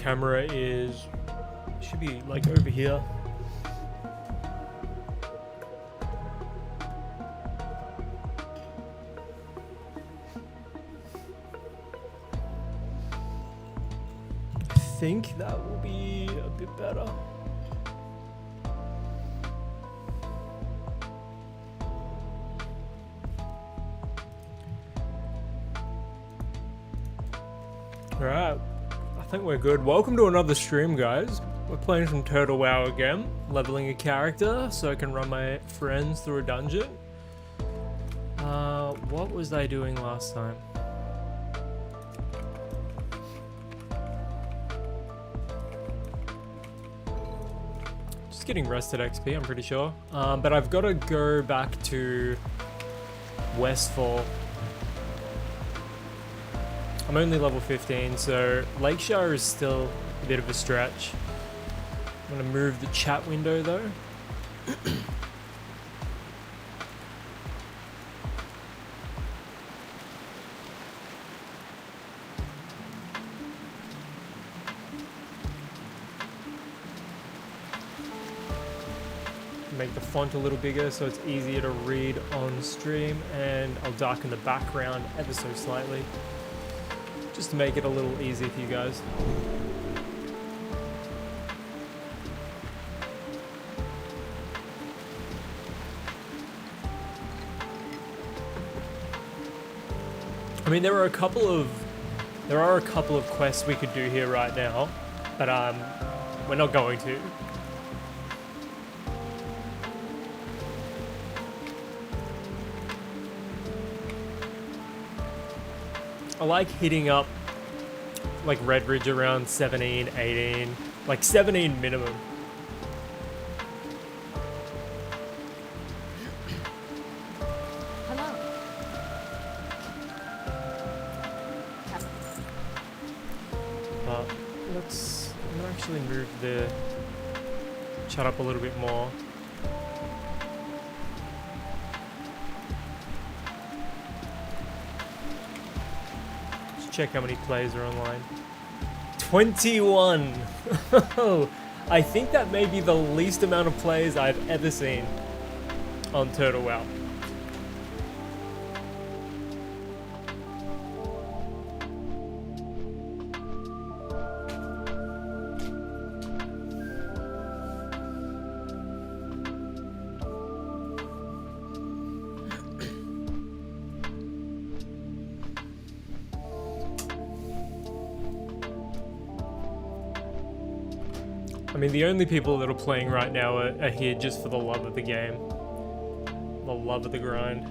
camera is, should be like over here. I think that will be a bit better. Alright, I think we're good. Welcome to another stream, guys. We're playing some Turtle WoW again, leveling a character so I can run my friends through a dungeon. What was I doing last time? Just getting rested XP, I'm pretty sure. But I've got to go back to Westfall. I'm only level 15, so Lakeshire is still a bit of a stretch. I'm gonna move the chat window though. Make the font a little bigger so it's easier to read on stream, and I'll darken the background ever so slightly, just to make it a little easier for you guys. I mean, there are a couple of quests we could do here right now, but we're not going to. I like hitting up like Red Ridge around 17, 18, like 17 minimum. Hello. I'm gonna actually move the chat up a little bit more. Check how many players are online. 21! I think that may be the least amount of players I've ever seen on Turtle WoW. I mean, the only people that are playing right now are here just for the love of the game. The love of the grind.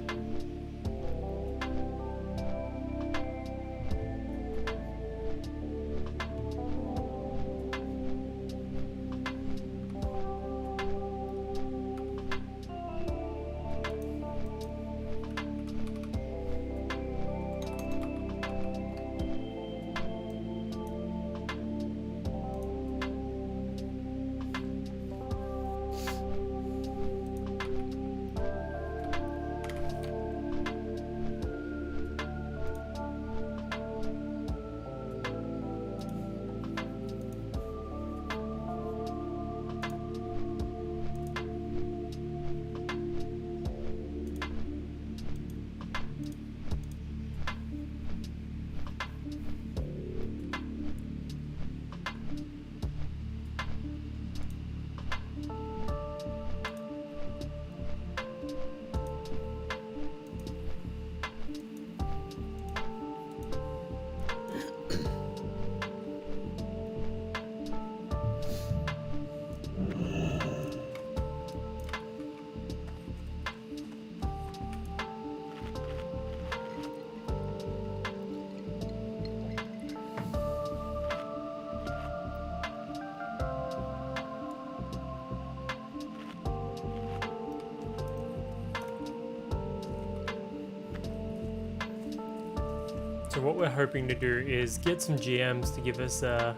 So what we're hoping to do is get some GMs to give us a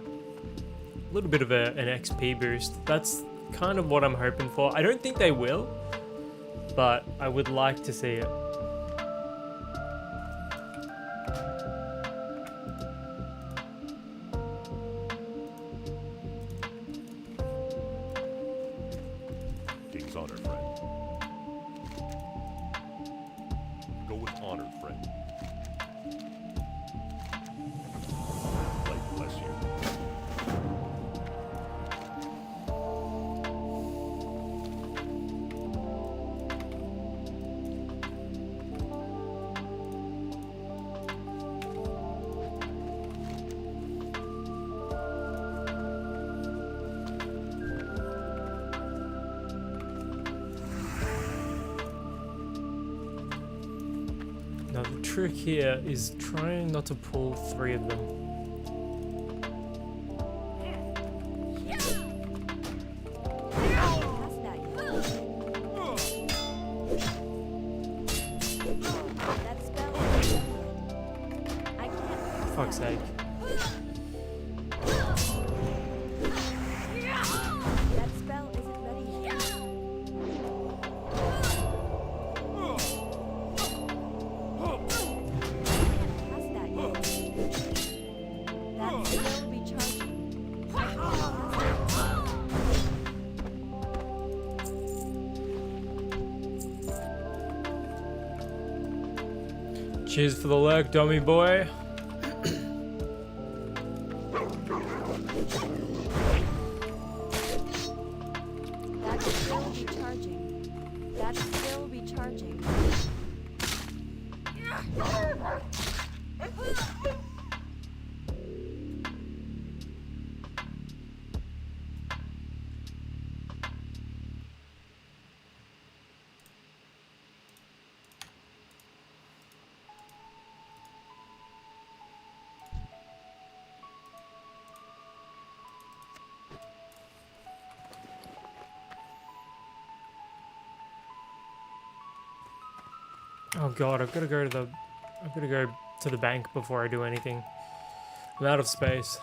little bit of an XP boost. That's kind of what I'm hoping for. I don't think they will, but I would like to see it. honor, friend. Go with honor, friend. Light bless you. Now the trick here is trying not to pull 3 of them. Fuck's sake. That spell isn't ready yet. Cast that yet. That spell will be charging. I can't cast it. Cheers for the lurk, dummy boy. That spell will be charging. That spell will be charging. Oh god, I've got to go to the bank before I do anything. I'm out of space.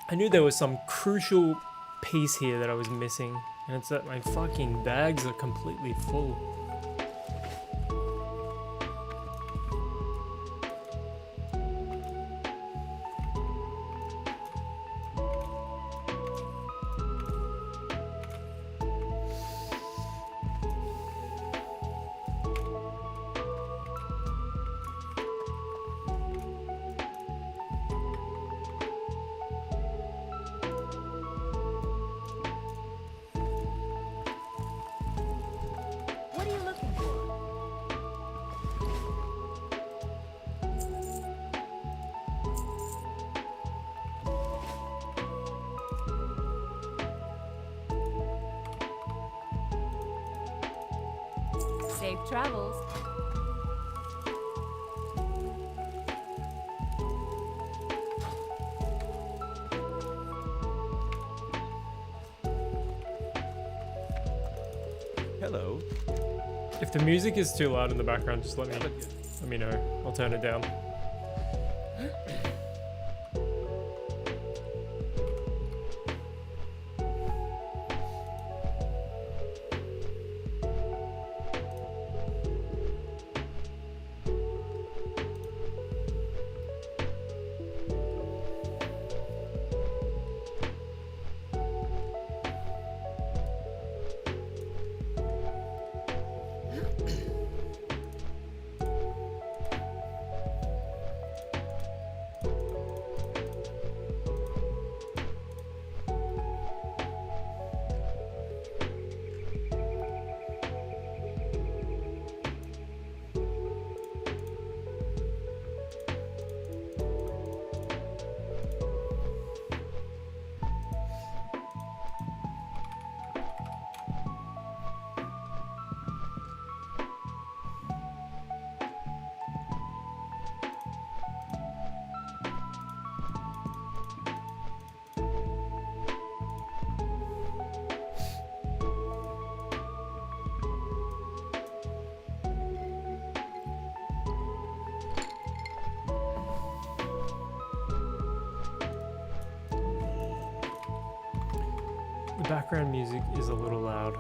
I knew there was some crucial piece here that I was missing, and it's that my fucking bags are completely full. What are you looking for? Safe travels. Hello. If the music is too loud in the background, just let me know. I'll turn it down. The background music is a little loud.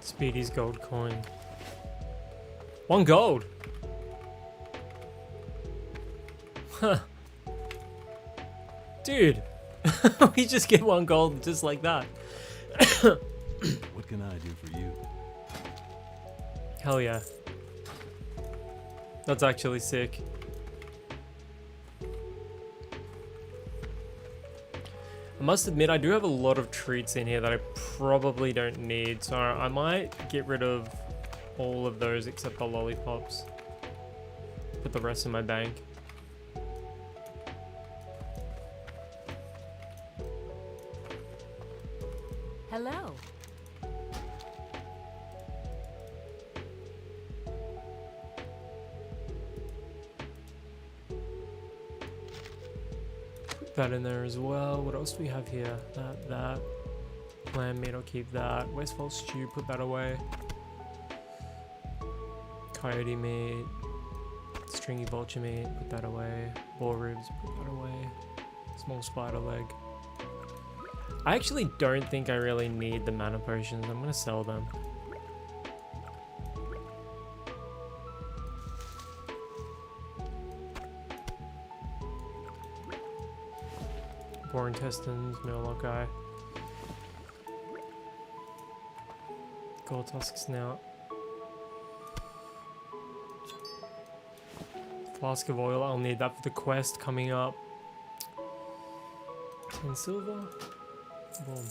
Speedy's gold coin. 1 gold. Huh. Dude, we just get 1 gold just like that. What can I do for you? Hell yeah. That's actually sick. I must admit, I do have a lot of treats in here that I probably don't need, so I might get rid of all of those except the lollipops. Put the rest in my bank. Hello. Put that in there as well. What else do we have here? That. Lamb meat, I'll keep that. Westfall stew, put that away. Coyote meat. Stringy vulture meat, put that away. Boar ribs, put that away. Small spider leg. I actually don't think I really need the mana potions. I'm gonna sell them. Boar intestines, Murloc eye. Gold tusk snout. Flask of oil, I'll need that for the quest coming up. 10 silver. Boom.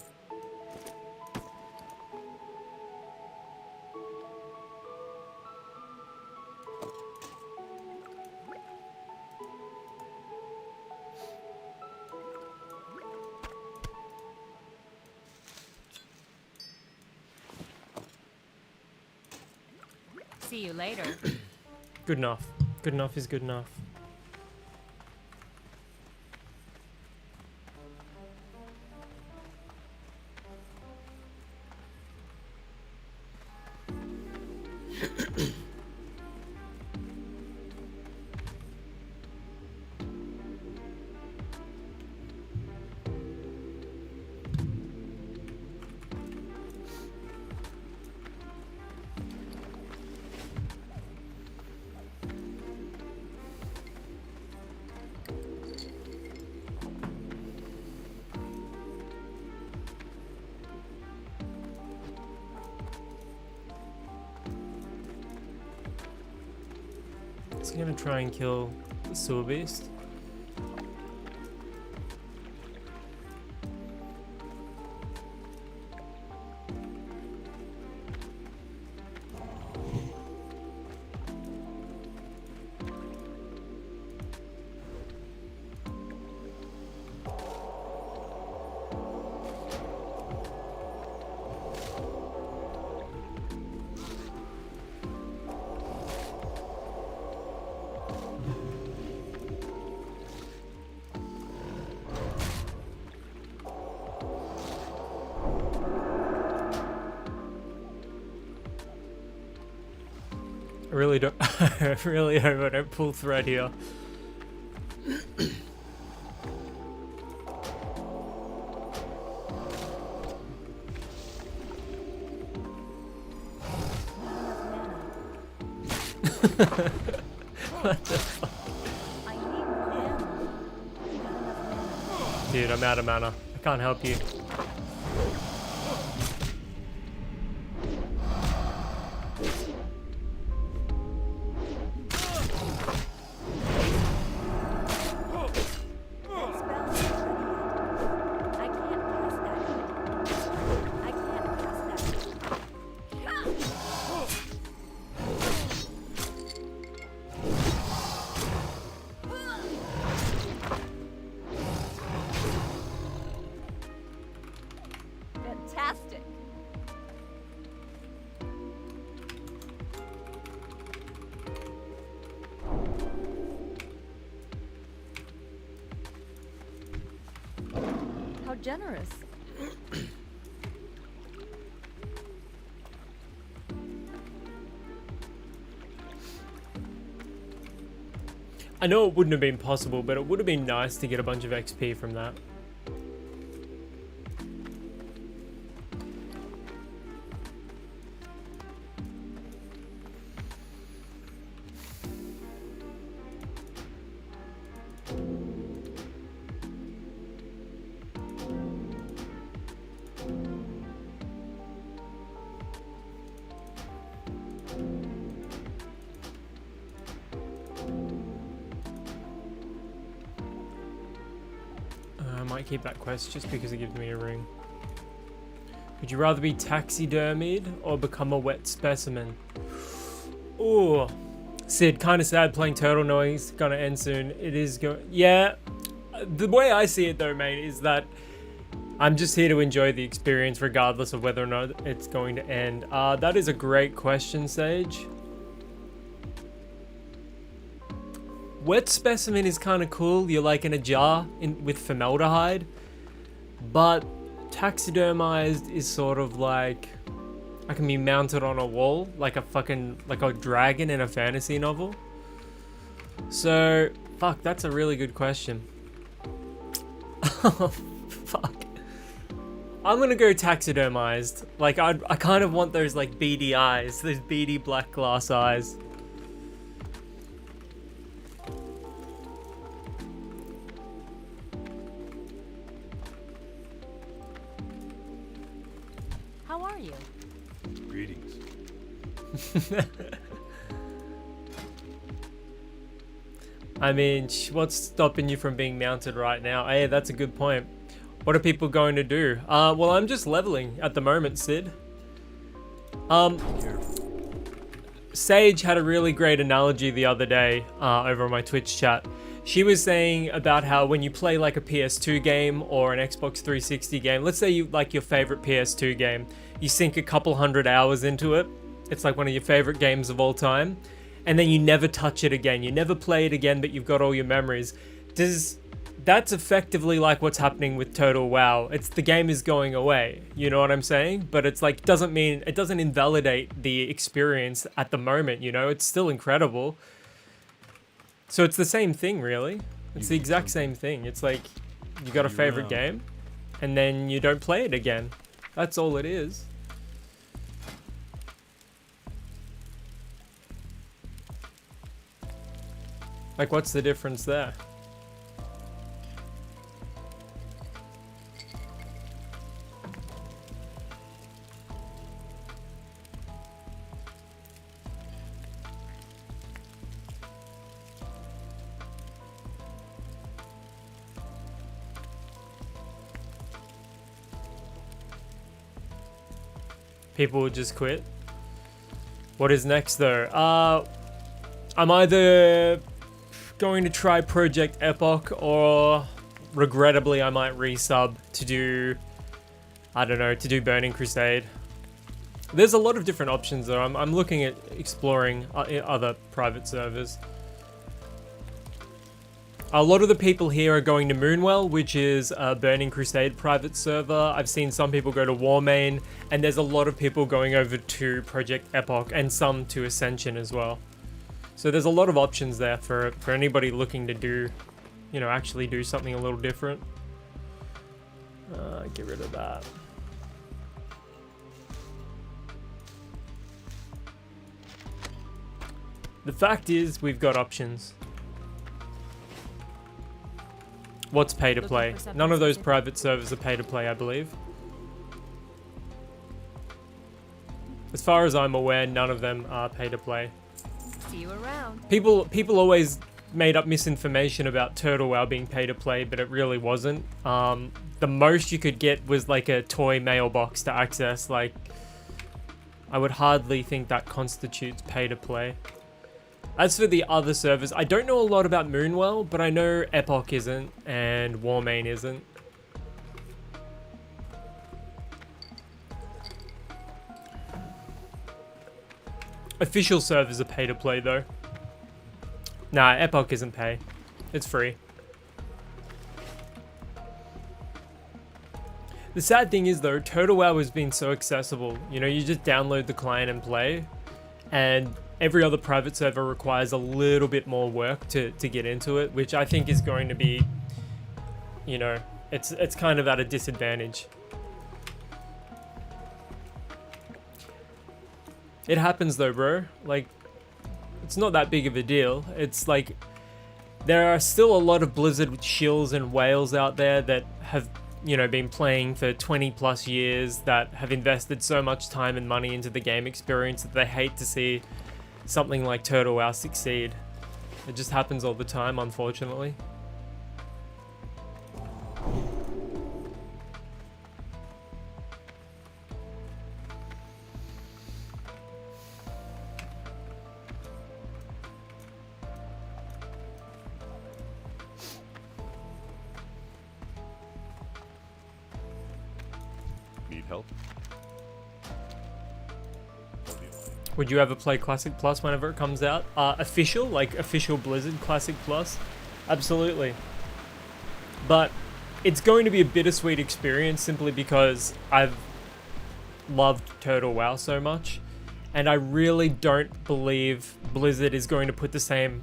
See you later. Good enough. Good enough is good enough. Is he gonna try and kill the sewer beast? I really don't. I really hope I don't pull thread here. What the fuck? I need more ammo. Dude, I'm out of mana. I can't help you. generous. I know it wouldn't have been possible, but it would have been nice to get a bunch of XP from that. I might keep that quest just because it gives me a ring. Would you rather be taxidermied or become a wet specimen? Ooh. Sid, kind of sad playing Turtle knowing it's gonna end soon. It is going. Yeah. The way I see it though, mate, is that I'm just here to enjoy the experience regardless of whether or not it's going to end. That is a great question, Sage. Wet specimen is kind of cool. You're like in a jar with formaldehyde. But taxidermized is sort of like I can be mounted on a wall like a dragon in a fantasy novel. So, fuck, that's a really good question. Oh, fuck. I'm gonna go taxidermized. Like, I kind of want those, like, beady eyes. Those beady black glass eyes. How are you? Greetings. I mean, what's stopping you from being mounted right now? Hey, that's a good point. What are people going to do? Well, I'm just leveling at the moment, Sid. Sage had a really great analogy the other day over on my Twitch chat. She was saying about how when you play like a PS2 game or an Xbox 360 game, let's say you like your favorite PS2 game, you sink a couple hundred hours into it. It's like one of your favorite games of all time. And then you never touch it again. You never play it again, but you've got all your memories. That's effectively like what's happening with Total WoW. It's the game is going away. You know what I'm saying? But it's like, doesn't mean, it doesn't invalidate the experience at the moment, you know? It's still incredible. So it's the same thing, really. It's the exact same thing. It's like, you got a favorite game, and then you don't play it again. That's all it is. Like, what's the difference there? People would just quit. What is next, though? I'm either going to try Project Epoch, or regrettably I might resub to do, I don't know, to do Burning Crusade. There's a lot of different options though. I'm looking at exploring other private servers. A lot of the people here are going to Moonwell, which is a Burning Crusade private server. I've seen some people go to Warmain, and there's a lot of people going over to Project Epoch, and some to Ascension as well. So there's a lot of options there for anybody looking to do, you know, actually do something a little different. Get rid of that. The fact is, we've got options. What's pay to play? None of those private servers are pay to play, I believe. As far as I'm aware, none of them are pay to play. See you around. People always made up misinformation about Turtle WoW being pay to play, but it really wasn't. The most you could get was like a toy mailbox to access. Like, I would hardly think that constitutes pay to play. As for the other servers, I don't know a lot about Moonwell, but I know Epoch isn't and Warmain isn't. Official servers are pay to play though. Nah, Epoch isn't pay. It's free. The sad thing is though, Total WoW has been so accessible. You know, you just download the client and play, and every other private server requires a little bit more work to get into it, which I think is going to be, you know, it's kind of at a disadvantage. It happens though, bro. Like, it's not that big of a deal. It's like, there are still a lot of Blizzard shills and whales out there that have, you know, been playing for 20 plus years, that have invested so much time and money into the game experience that they hate to see something like Total WoW succeed. It just happens all the time, unfortunately. Need help? Would you ever play Classic Plus whenever it comes out? Official, like official Blizzard Classic Plus? Absolutely. But it's going to be a bittersweet experience simply because I've loved Total WoW so much, and I really don't believe Blizzard is going to put the same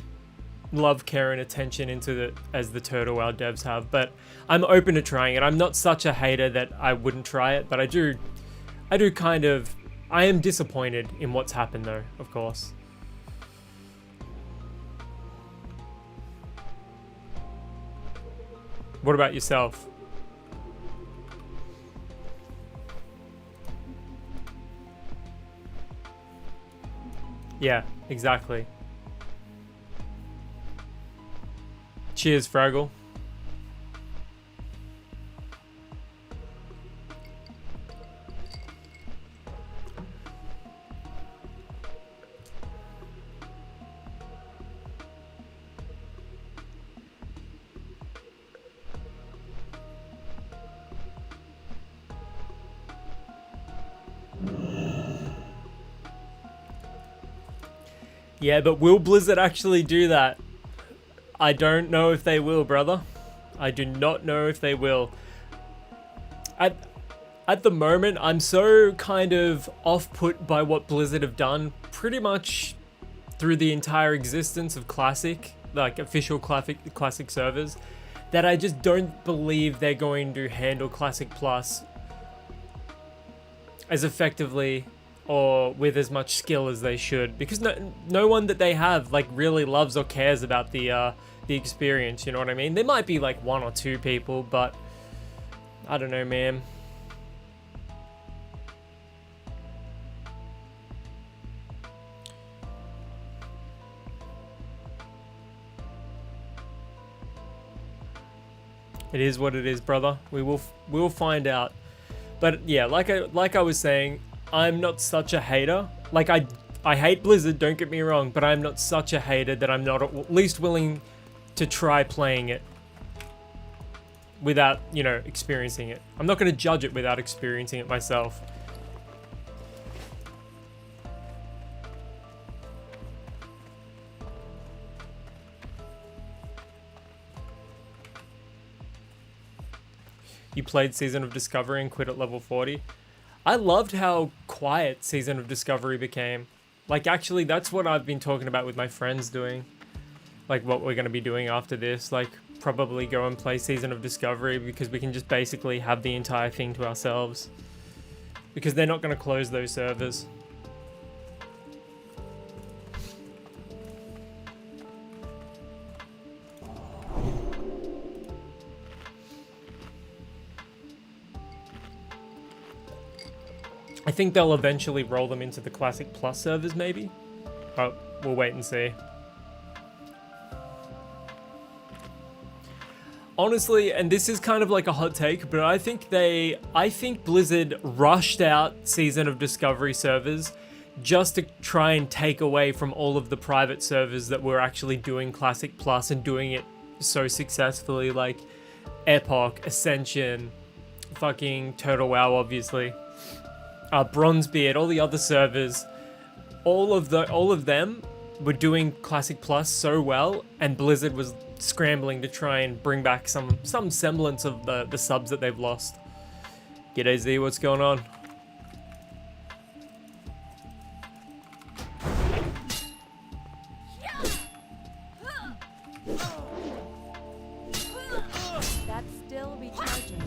love, care, and attention into it as the Total WoW devs have. But I'm open to trying it. I'm not such a hater that I wouldn't try it, but I do kind of. I am disappointed in what's happened though, of course. What about yourself? Yeah, exactly. Cheers, Fraggle. Yeah, but will Blizzard actually do that? I don't know if they will, brother. I do not know if they will. At the moment, I'm so kind of off-put by what Blizzard have done pretty much through the entire existence of Classic, like official Classic servers, that I just don't believe they're going to handle Classic Plus as effectively or with as much skill as they should, because no one that they have like really loves or cares about the experience, you know what I mean? There might be like one or two people, but I don't know, man. It is what it is, brother. We'll find out. But yeah, like I was saying, I'm not such a hater. Like I hate Blizzard, don't get me wrong, but I'm not such a hater that I'm not at least willing to try playing it without, you know, experiencing it. I'm not going to judge it without experiencing it myself. You played Season of Discovery and quit at level 40. I loved how quiet Season of Discovery became. Like, actually, that's what I've been talking about with my friends doing. Like, what we're going to be doing after this. Like, probably go and play Season of Discovery because we can just basically have the entire thing to ourselves. Because they're not going to close those servers. I think they'll eventually roll them into the Classic Plus servers, maybe? But we'll wait and see. Honestly, and this is kind of like a hot take, but I think Blizzard rushed out Season of Discovery servers just to try and take away from all of the private servers that were actually doing Classic Plus and doing it so successfully, like Epoch, Ascension, fucking Total WoW, obviously. Bronzebeard, all the other servers, all of them were doing Classic Plus so well, and Blizzard was scrambling to try and bring back some semblance of the subs that they've lost. G'day Z, what's going on? That's still recharging.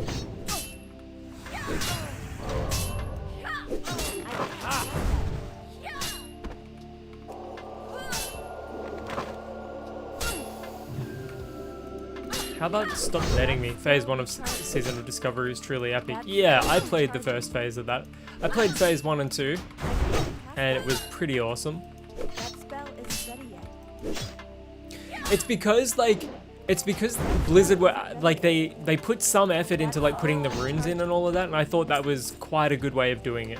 How about stop letting me? Phase 1 of Season of Discovery is truly epic. Yeah, I played the first phase of that. I played phase 1 and 2, and it was pretty awesome. That spell isn't ready yet. It's because Blizzard were like they put some effort into like putting the runes in and all of that, and I thought that was quite a good way of doing it.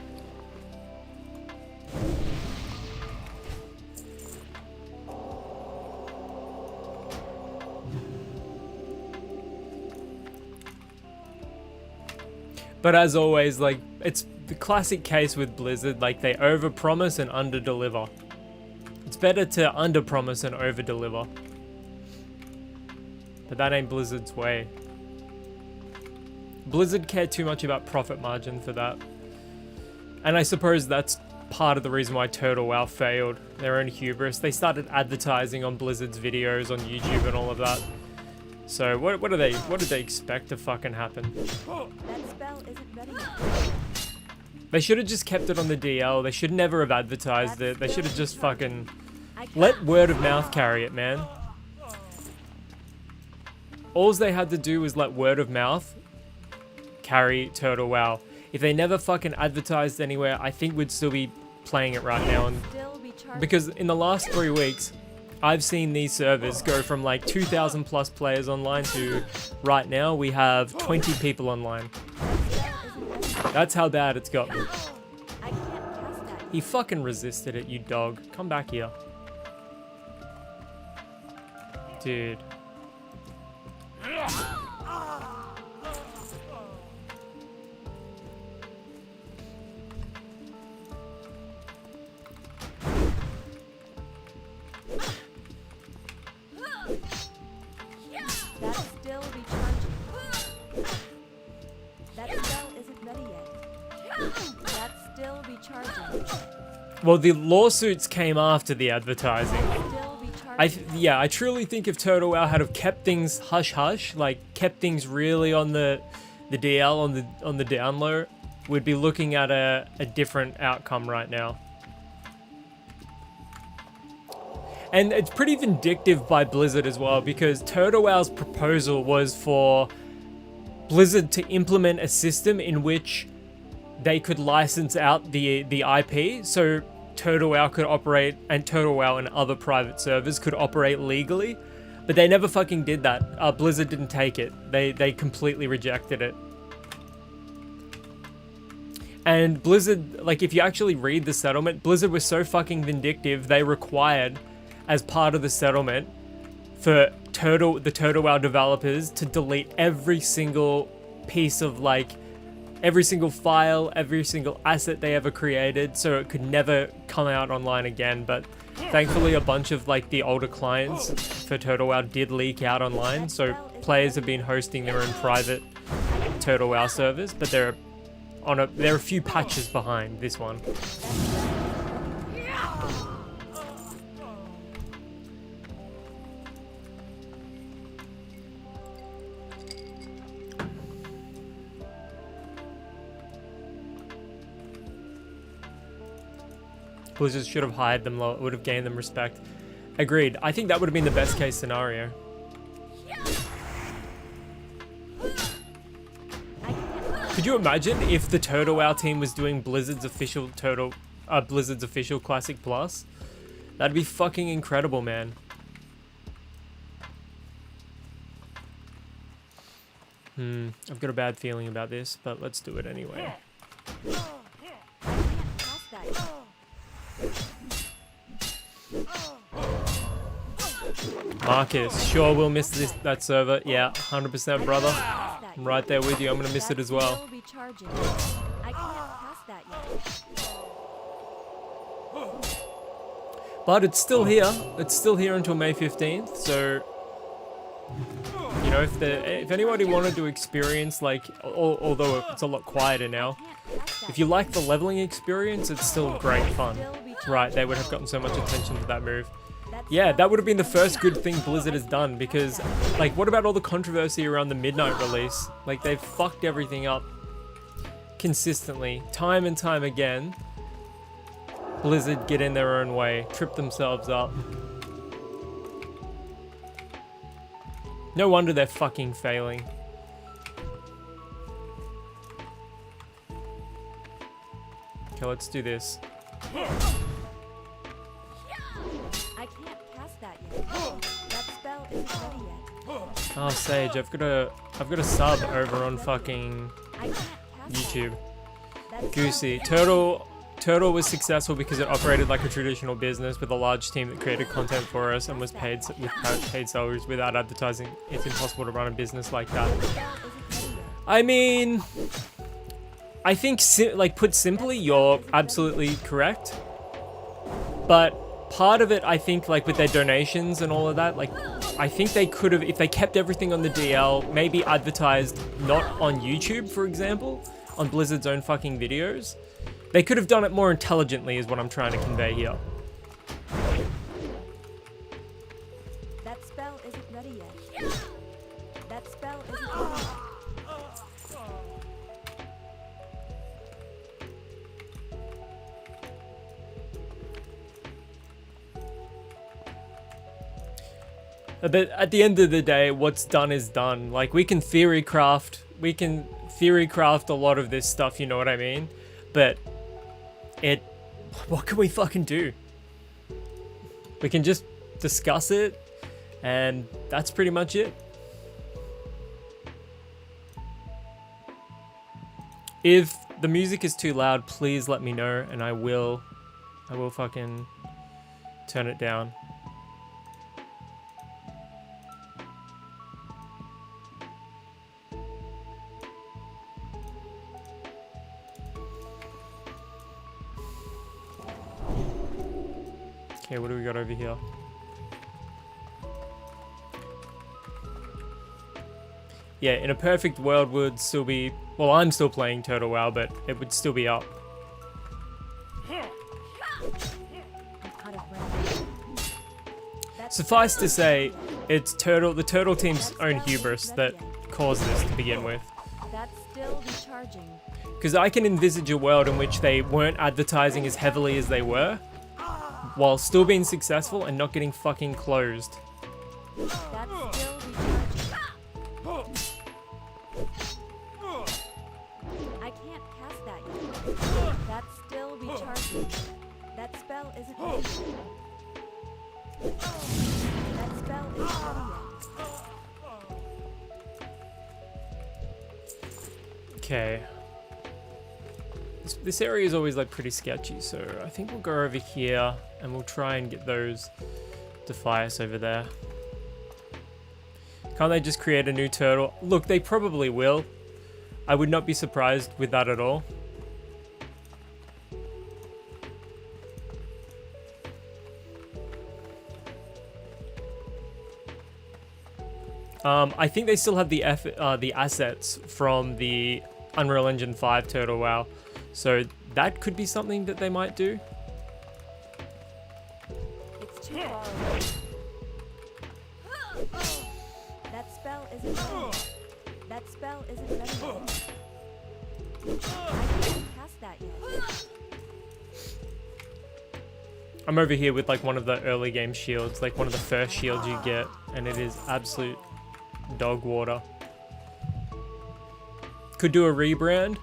But as always, like, it's the classic case with Blizzard, like, they overpromise and underdeliver. It's better to underpromise and overdeliver. But that ain't Blizzard's way. Blizzard cared too much about profit margin for that. And I suppose that's part of the reason why Turtle WoW failed. Their own hubris. They started advertising on Blizzard's videos on YouTube and all of that. So what did they expect to fucking happen? That spell isn't ready yet. They should have just kept it on the DL. They should never have advertised it. They should have just fucking let word of mouth carry it, man. All they had to do was let word of mouth carry Turtle WoW. If they never fucking advertised anywhere, I think we'd still be playing it right now. And because in the last 3 weeks, I've seen these servers go from like 2,000 plus players online to right now we have 20 people online. That's how bad it's gotten. He fucking resisted it, you dog. Come back here. Dude. That's still recharging. That spell isn't ready yet. That's still recharging. Well, the lawsuits came after the advertising. Still recharging. I truly think if Turtle WoW had have kept things hush hush, like kept things really on the DL on the down low, we'd be looking at a different outcome right now. And it's pretty vindictive by Blizzard as well, because Turtle WoW's proposal was for Blizzard to implement a system in which they could license out the IP, so Turtle WoW could operate, and Turtle WoW and other private servers could operate legally, but they never fucking did that. Blizzard didn't take it. They completely rejected it. And Blizzard, like, if you actually read the settlement, Blizzard was so fucking vindictive, they required, as part of the settlement, for the Turtle WoW developers to delete every single piece of, like, every single file, every single asset they ever created, so it could never come out online again. But thankfully a bunch of, like, the older clients for Turtle WoW did leak out online, so players have been hosting their own private Turtle WoW servers, but they're a few patches behind this one. Blizzard should have hired them low. It would have gained them respect. Agreed. I think that would have been the best case scenario. Could you imagine if the Turtle WoW team was doing Blizzard's official Classic Plus? That'd be fucking incredible, man. I've got a bad feeling about this, but let's do it anyway. Marcus, sure we'll miss that server. Yeah, 100% brother. I'm right there with you. I'm gonna miss it as well. I can't pass that yet. But it's still here. It's still here until May 15th, so You know, if anybody wanted to experience like, although it's a lot quieter now, if you like the leveling experience, it's still great fun. Right, they would have gotten so much attention to that move. Yeah, that would have been the first good thing Blizzard has done, because, like, what about all the controversy around the Midnight release? Like, they've fucked everything up consistently, time and time again. Blizzard get in their own way, trip themselves up. No wonder they're fucking failing. Okay, let's do this. I can't cast that yet. That spell isn't ready yet. Oh, Sage, I've got a sub over on fucking I can't cast YouTube. that. Goosey. Turtle was successful because it operated like a traditional business with a large team that created content for us and was paid with paid salaries without advertising. It's impossible to run a business like that. I mean, I think, like, put simply, you're absolutely correct. But part of it, I think, like, with their donations and all of that, like, I think they could have, if they kept everything on the DL, maybe advertised not on YouTube, for example, on Blizzard's own fucking videos. They could have done it more intelligently, is what I'm trying to convey here. That spell isn't ready yet. That spell isn't ready yet. But at the end of the day, what's done is done. Like, we can theory craft a lot of this stuff, you know what I mean? But what can we fucking do? We can just discuss it, and that's pretty much it. If the music is too loud, please let me know, and I will fucking turn it down. Okay, what do we got over here? Yeah, in a perfect world would still be... Well, I'm still playing Turtle WoW, but it would still be up. Out of range. That Suffice spell to isn't say, ready yet. it's the Turtle team's own hubris that caused this to begin with. That's still recharging. Because I can envisage a world in which they weren't advertising as heavily as they were, while still being successful and not getting fucking closed. That's still recharging. I can't cast that yet. That's still recharging. That spell isn't ready yet. That spell isn't ready yet. Okay. This area is always like pretty sketchy, so I think we'll go over here and we'll try and get those Defias over there. Can't they just create a new turtle? Look, they probably will. I would not be surprised with that at all. I think they still have the assets from the Unreal Engine 5 Turtle WoW, so that could be something that they might do. It's too far away. That spell isn't ready yet. That spell isn't ready yet. I can't cast that yet. I'm over here with like one of the early game shields, like one of the first shields you get, and it is absolute dog water. Could do a rebrand.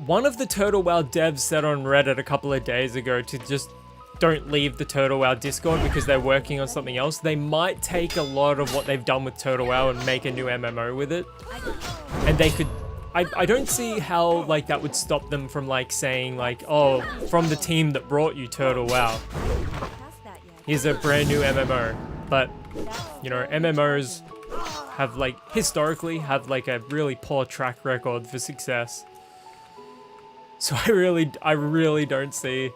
One of the Turtle WoW devs said on Reddit a couple of days ago to just don't leave the Turtle WoW Discord because they're working on something else. They might take a lot of what they've done with Turtle WoW and make a new MMO with it. And they could... I don't see how like that would stop them from like saying like, oh, from the team that brought you Turtle WoW, Cast that yet. here's a brand new MMO. But, you know, MMOs have like, historically have like a really poor track record for success. So I really don't see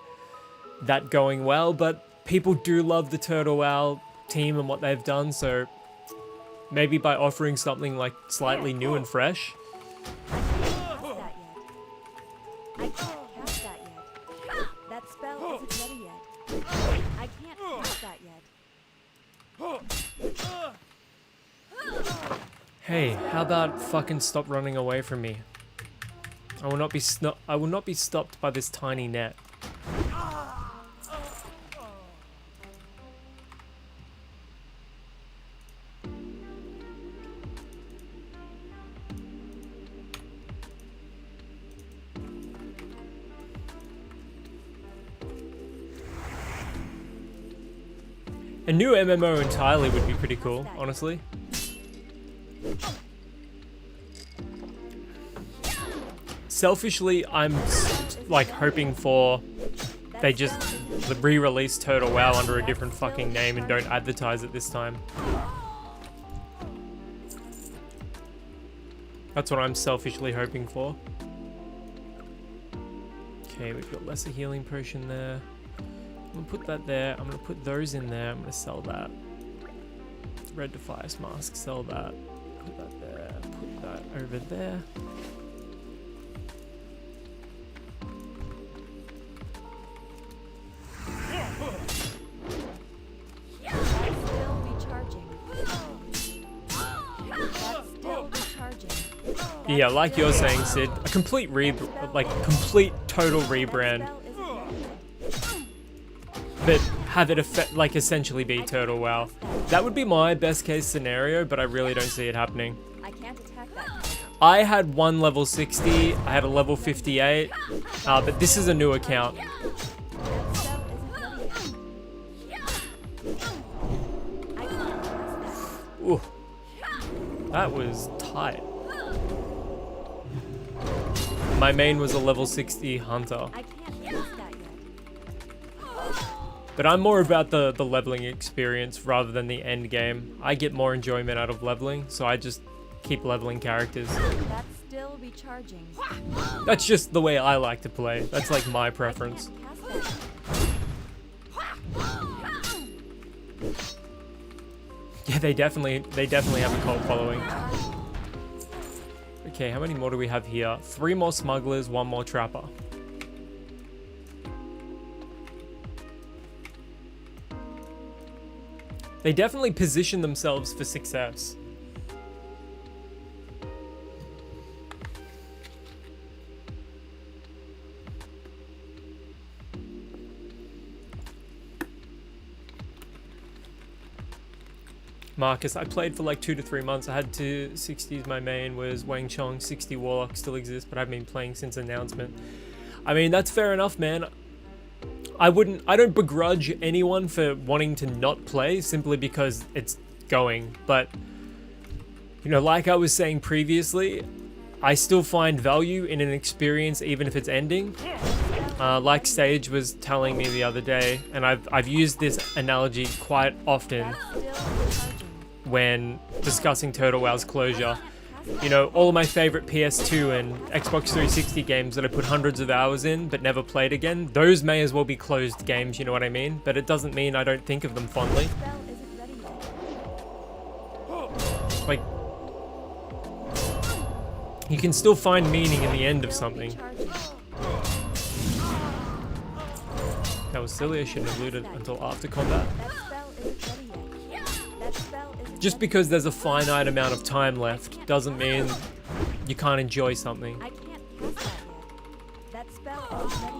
that going well, but people do love the Turtle WoW team and what they've done, so Maybe by offering something like slightly new and fresh. I can't cast that yet. That spell isn't ready yet. I can't cast that yet. Hey, how about fucking stop running away from me? I will not be stopped by this tiny net. A new MMO entirely would be pretty cool, honestly. Selfishly, I'm like hoping for they just re-release Total WoW under a different fucking name and don't advertise it this time. That's what I'm selfishly hoping for. Okay, we've got lesser healing potion there. I'm gonna put that there. I'm gonna put those in there. I'm gonna sell that. Red Defias mask, sell that. Put that there. Put that over there. Yeah, like you're saying, Sid, a complete complete total rebrand. But have it essentially be Total WoW. That would be my best case scenario, but I really don't see it happening. I can't attack that. I had one level 60, I had a level 58, but this is a new account. Ooh, that was tight. My main was a level 60 hunter. But I'm more about the leveling experience rather than the end game. I get more enjoyment out of leveling, so I just keep leveling characters. That's still recharging. That's just the way I like to play. That's like my preference. Yeah, they definitely have a cult following. Okay, how many more do we have here? 3 more smugglers, 1 more trapper. They definitely position themselves for success. Marcus, I played for like 2 to 3 months. I had 260s. My main was Wang Chong. 60 Warlock still exists, but I've been playing since announcement. I mean, that's fair enough, man. I don't begrudge anyone for wanting to not play simply because it's going. But, you know, like I was saying previously, I still find value in an experience even if it's ending. Like Sage was telling me the other day, and I've used this analogy quite often when discussing Total WoW's closure. You know, all of my favorite PS2 and Xbox 360 games that I put hundreds of hours in but never played again, those may as well be closed games, you know what I mean? But it doesn't mean I don't think of them fondly. Like, you can still find meaning in the end of something. That was silly, I shouldn't have looted until after combat. Just because there's a finite amount of time left doesn't mean you can't enjoy something. I can't cast that yet. That spell isn't ready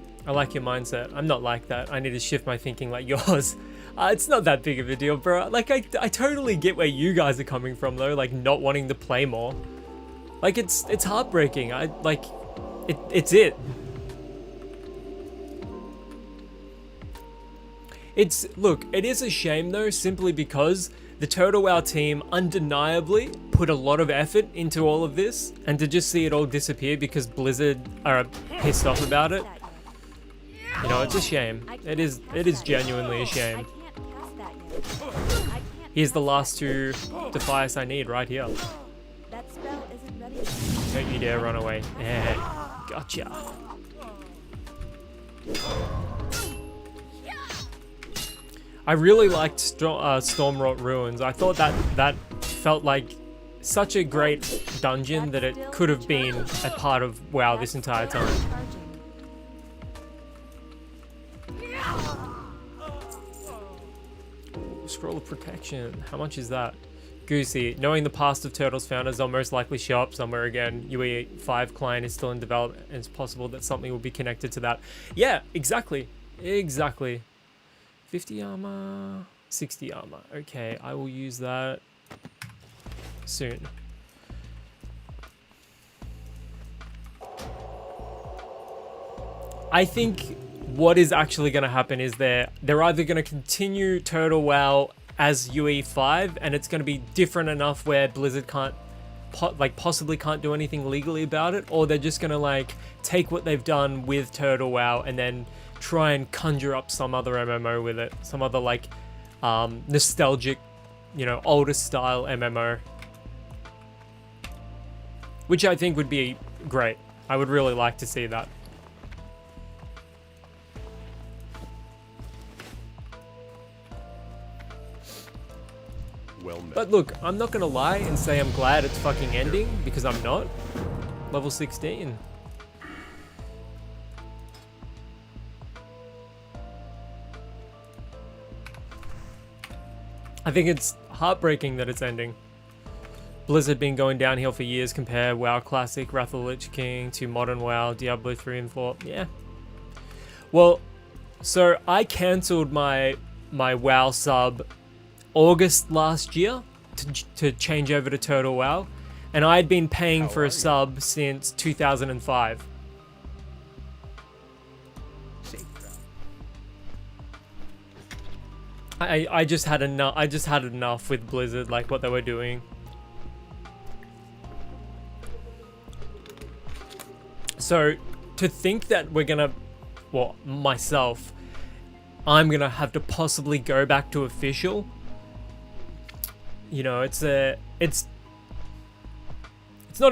yet. I like your mindset. I'm not like that. I need to shift my thinking like yours. It's not that big of a deal, bro. Like, I totally get where you guys are coming from, though. Like, not wanting to play more. Like, it's heartbreaking. It's it. Look, it is a shame though, simply because the Total WoW team undeniably put a lot of effort into all of this, and to just see it all disappear because Blizzard are pissed off about it, you know, it's a shame. It is genuinely a shame. Here's the last 2 Defias I need right here. That spell isn't ready yet. Don't you dare run away. Yeah, gotcha. I really liked Stormwrought Ruins. I thought that felt like such a great dungeon that it could have been a part of WoW this entire time. Scroll of Protection. How much is that? Goosey. Knowing the past of Turtle's founders, they'll most likely show up somewhere again. UE5 client is still in development, and it's possible that something will be connected to that. Yeah, exactly. Exactly. 50 armor, 60 armor. Okay, I will use that soon. I think what is actually going to happen is they're either going to continue Turtle WoW as UE5, and it's going to be different enough where Blizzard can't possibly can't do anything legally about it, or they're just going to like take what they've done with Turtle WoW and then try and conjure up some other MMO with it, some other like nostalgic, you know, older style MMO, which I think would be great. I would really like to see that. Well met. But look, I'm not gonna lie and say I'm glad it's fucking ending, because I'm not. Level 16. I think it's heartbreaking that it's ending. Blizzard been going downhill for years. Compare WoW Classic, Wrath of the Lich King to modern WoW, Diablo 3 and 4. Yeah. Well, so I cancelled my WoW sub August last year to change over to Turtle WoW, and I'd been paying for a sub since 2005. I just had enough. I just had enough with Blizzard, like what they were doing. So to think that we're gonna, well, myself, I'm gonna have to possibly go back to official. You know, it's not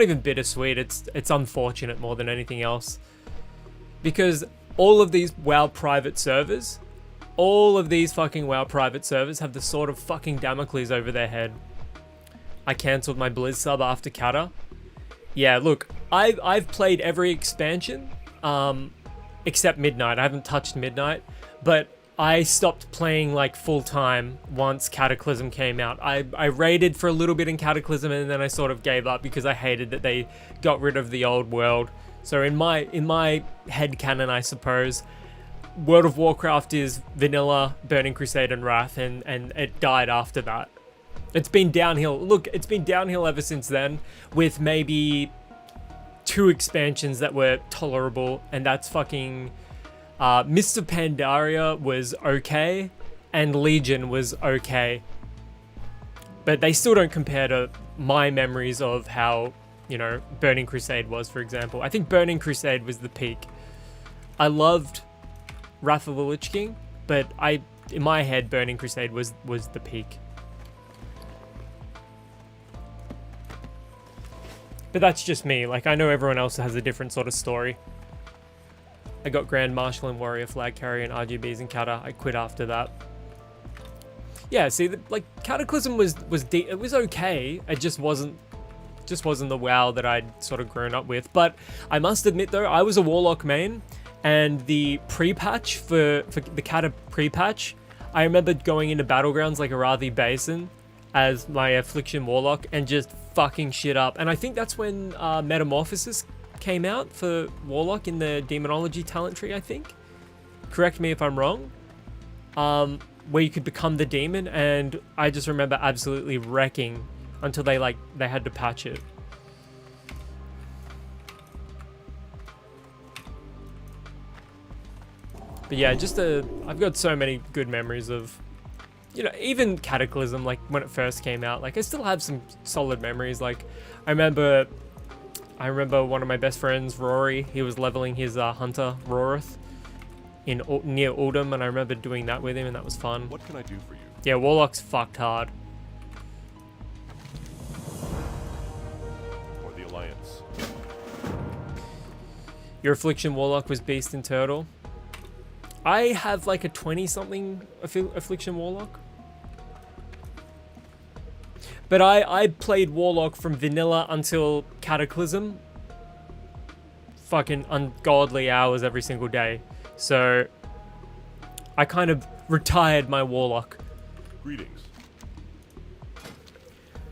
even bittersweet. It's unfortunate more than anything else, because all of these WoW private servers, all of these fucking WoW private servers have the sort of fucking Damocles over their head. I cancelled my Blizz sub after Kata. Yeah, look, I've played every expansion, except Midnight. I haven't touched Midnight, but I stopped playing like full time once Cataclysm came out. I raided for a little bit in Cataclysm, and then I sort of gave up because I hated that they got rid of the old world. So in my headcanon, I suppose, World of Warcraft is vanilla, Burning Crusade, and Wrath, and it died after that. It's been downhill. Look, it's been downhill ever since then, with maybe 2 expansions that were tolerable, and that's fucking Mist of Pandaria was okay, and Legion was okay. But they still don't compare to my memories of how, you know, Burning Crusade was, for example. I think Burning Crusade was the peak. I loved Wrath of the Lich King, but in my head, Burning Crusade was the peak. But that's just me. Like, I know everyone else has a different sort of story. I got Grand Marshal and Warrior Flag Carrier and RGBs and Kata. I quit after that. Yeah, see, like, Cataclysm was it was okay. It just wasn't the WoW that I'd sort of grown up with. But I must admit, though, I was a Warlock main, and the pre-patch for the Kata pre-patch, I remember going into Battlegrounds like Arathi Basin as my Affliction Warlock and just fucking shit up. And I think that's when Metamorphosis came out for Warlock in the Demonology talent tree, I think. Correct me if I'm wrong. Where you could become the demon, and I just remember absolutely wrecking until they had to patch it. But yeah, I've got so many good memories of, you know, even Cataclysm, like when it first came out. Like, I still have some solid memories. Like, I remember one of my best friends, Rory, he was leveling his Hunter Rorith near Uldum, and I remember doing that with him, and that was fun. What can I do for you? Yeah, Warlock's fucked hard. Or the Alliance? Your Affliction Warlock was Beast and Turtle. I have like a 20-something Affliction Warlock. But I played Warlock from vanilla until Cataclysm. Fucking ungodly hours every single day. So I kind of retired my Warlock. Greetings.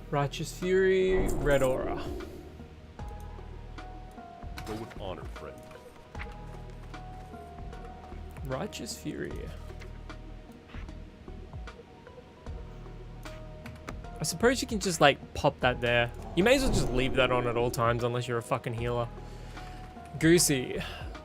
Righteous Fury, Red Aura. Go with honor, friend. Righteous Fury. I suppose you can just like pop that there. You may as well just leave that on at all times unless you're a fucking healer. Goosey.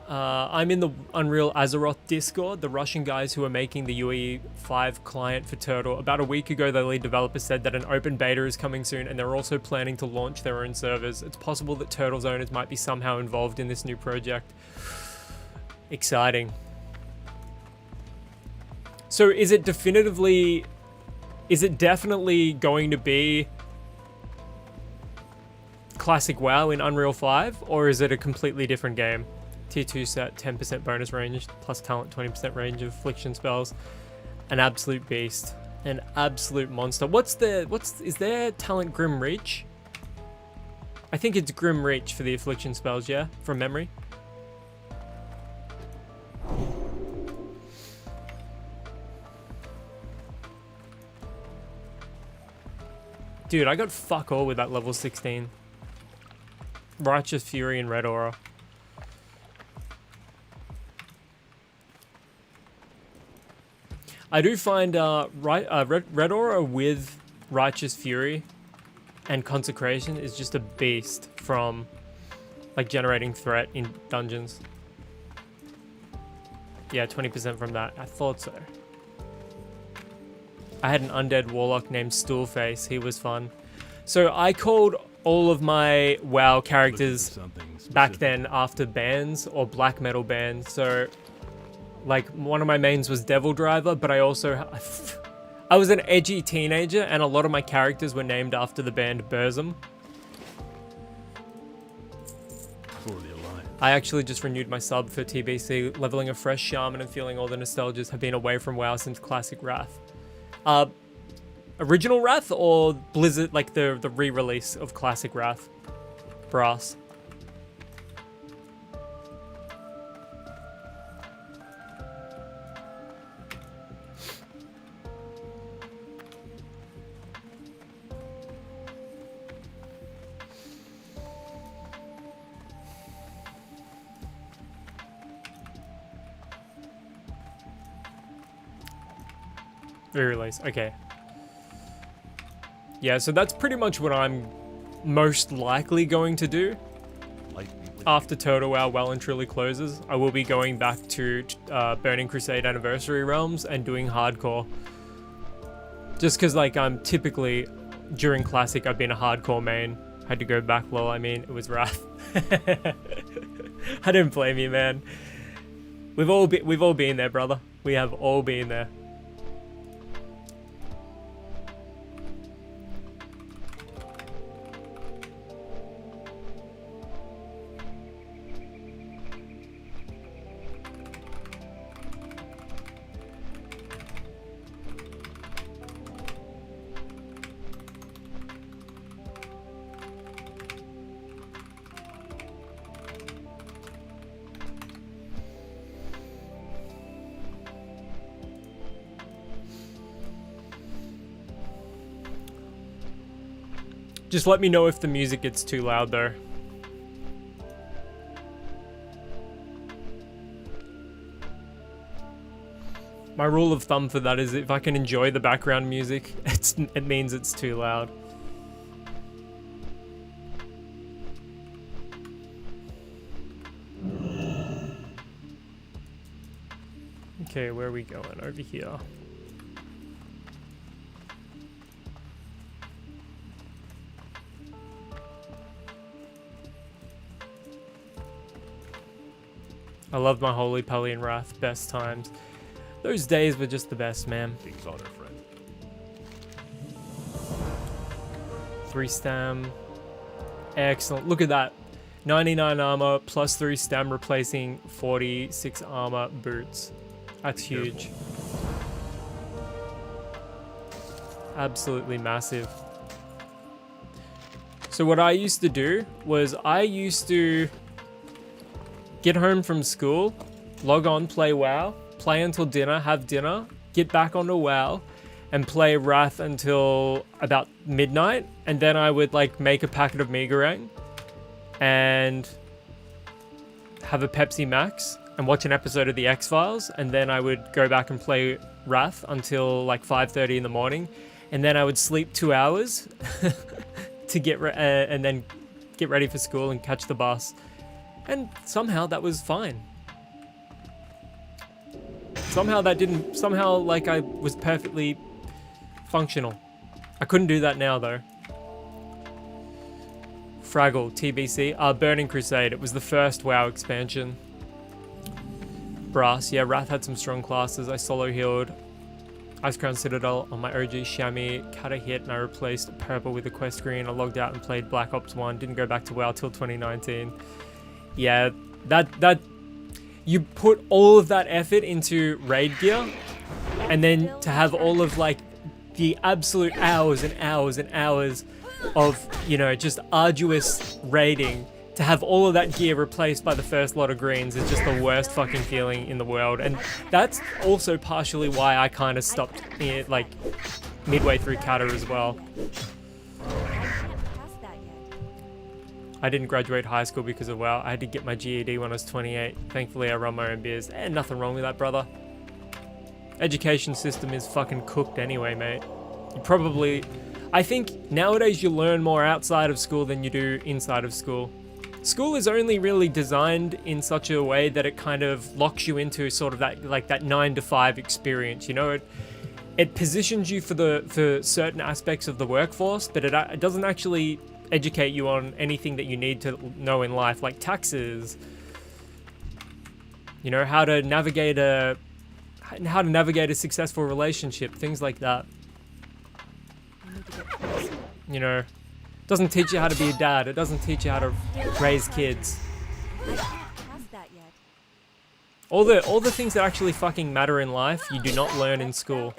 I'm in the Unreal Azeroth Discord, the Russian guys who are making the UE5 client for Turtle. About a week ago, the lead developer said that an open beta is coming soon, and they're also planning to launch their own servers. It's possible that Turtle's owners might be somehow involved in this new project. Exciting. So is it definitely going to be classic WoW in Unreal 5, or is it a completely different game? Tier 2 set, 10% bonus range, plus talent, 20% range of affliction spells. An absolute beast. An absolute monster. Is there talent Grim Reach? I think it's Grim Reach for the affliction spells, yeah? From memory. Dude, I got fuck all with that level 16. Righteous Fury and Red Aura. I do find Red Aura with Righteous Fury and Consecration is just a beast from like generating threat in dungeons. Yeah, 20% from that. I thought so. I had an undead warlock named Stoolface. He was fun. So I called all of my WoW characters back then after bands or black metal bands. So like one of my mains was Devil Driver, but I was an edgy teenager and a lot of my characters were named after the band Burzum. I actually just renewed my sub for TBC, leveling a fresh shaman and feeling all the nostalgias. Have been away from WoW since Classic Wrath. Original Wrath or Blizzard, like the re-release of Classic Wrath? Brass. Re-release, okay. Yeah, so that's pretty much what I'm most likely going to do. After Turtle WoW well and truly closes, I will be going back to Burning Crusade Anniversary Realms and doing hardcore. Just because, like, I'm typically, during Classic, I've been a hardcore main. Had to go back, lol, I mean, it was Wrath. I don't blame you, man. We've all been there, brother. We have all been there. Just let me know if the music gets too loud though. My rule of thumb for that is if I can enjoy the background music, it means it's too loud. Okay, where are we going? Over here. I love my Holy Pally Wrath, best times. Those days were just the best, man. King's honor, friend. 3 stam. Excellent. Look at that. 99 armor plus 3 stam replacing 46 armor boots. That's huge. Absolutely massive. So what I used to do was I used to get home from school, log on, play WoW, play until dinner, have dinner, get back onto WoW, and play Wrath until about midnight, and then I would like make a packet of Megarang and have a Pepsi Max and watch an episode of the X-Files, and then I would go back and play Wrath until like 5:30 in the morning, and then I would sleep 2 hours to get and then get ready for school and catch the bus, and somehow that was fine. Somehow like I was perfectly functional. I couldn't do that now though. Fraggle, TBC, Burning Crusade. It was the first WoW expansion. Brass, yeah, Wrath had some strong classes. I solo healed Ice Crown Citadel on my OG Chamois, cut a hit, and I replaced purple with a quest green. I logged out and played Black Ops 1. Didn't go back to WoW till 2019. Yeah, that you put all of that effort into raid gear, and then to have all of like the absolute hours and hours and hours of, you know, just arduous raiding, to have all of that gear replaced by the first lot of greens is just the worst fucking feeling in the world. And that's also partially why I kind of stopped it like midway through Kata as well. I didn't graduate high school because of WoW. I had to get my GED when I was 28. Thankfully I run my own beers. And nothing wrong with that, brother. Education system is fucking cooked anyway, mate. You probably... I think nowadays you learn more outside of school than you do inside of school. School is only really designed in such a way that it kind of locks you into sort of that, like that 9 to 5 experience, you know? It positions you for certain aspects of the workforce, but it doesn't actually educate you on anything that you need to know in life, like taxes, you know, how to navigate a successful relationship, things like that. You know, it doesn't teach you how to be a dad. It doesn't teach you how to raise kids. All the things that actually fucking matter in life, you do not learn in school.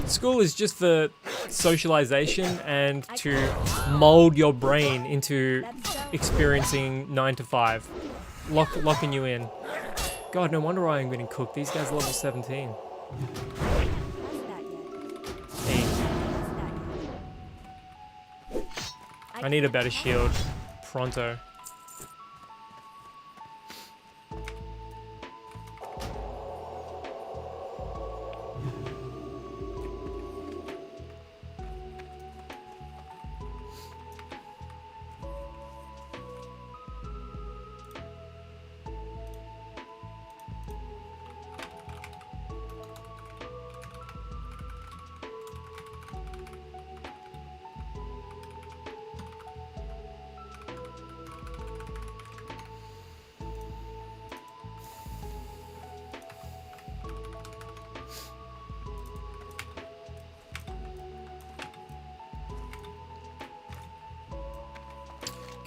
School is just for socialization and to mold your brain into experiencing 9 to 5, locking you in. God, no wonder why I'm getting cooked. These guys are level 17. I need a better shield. Pronto.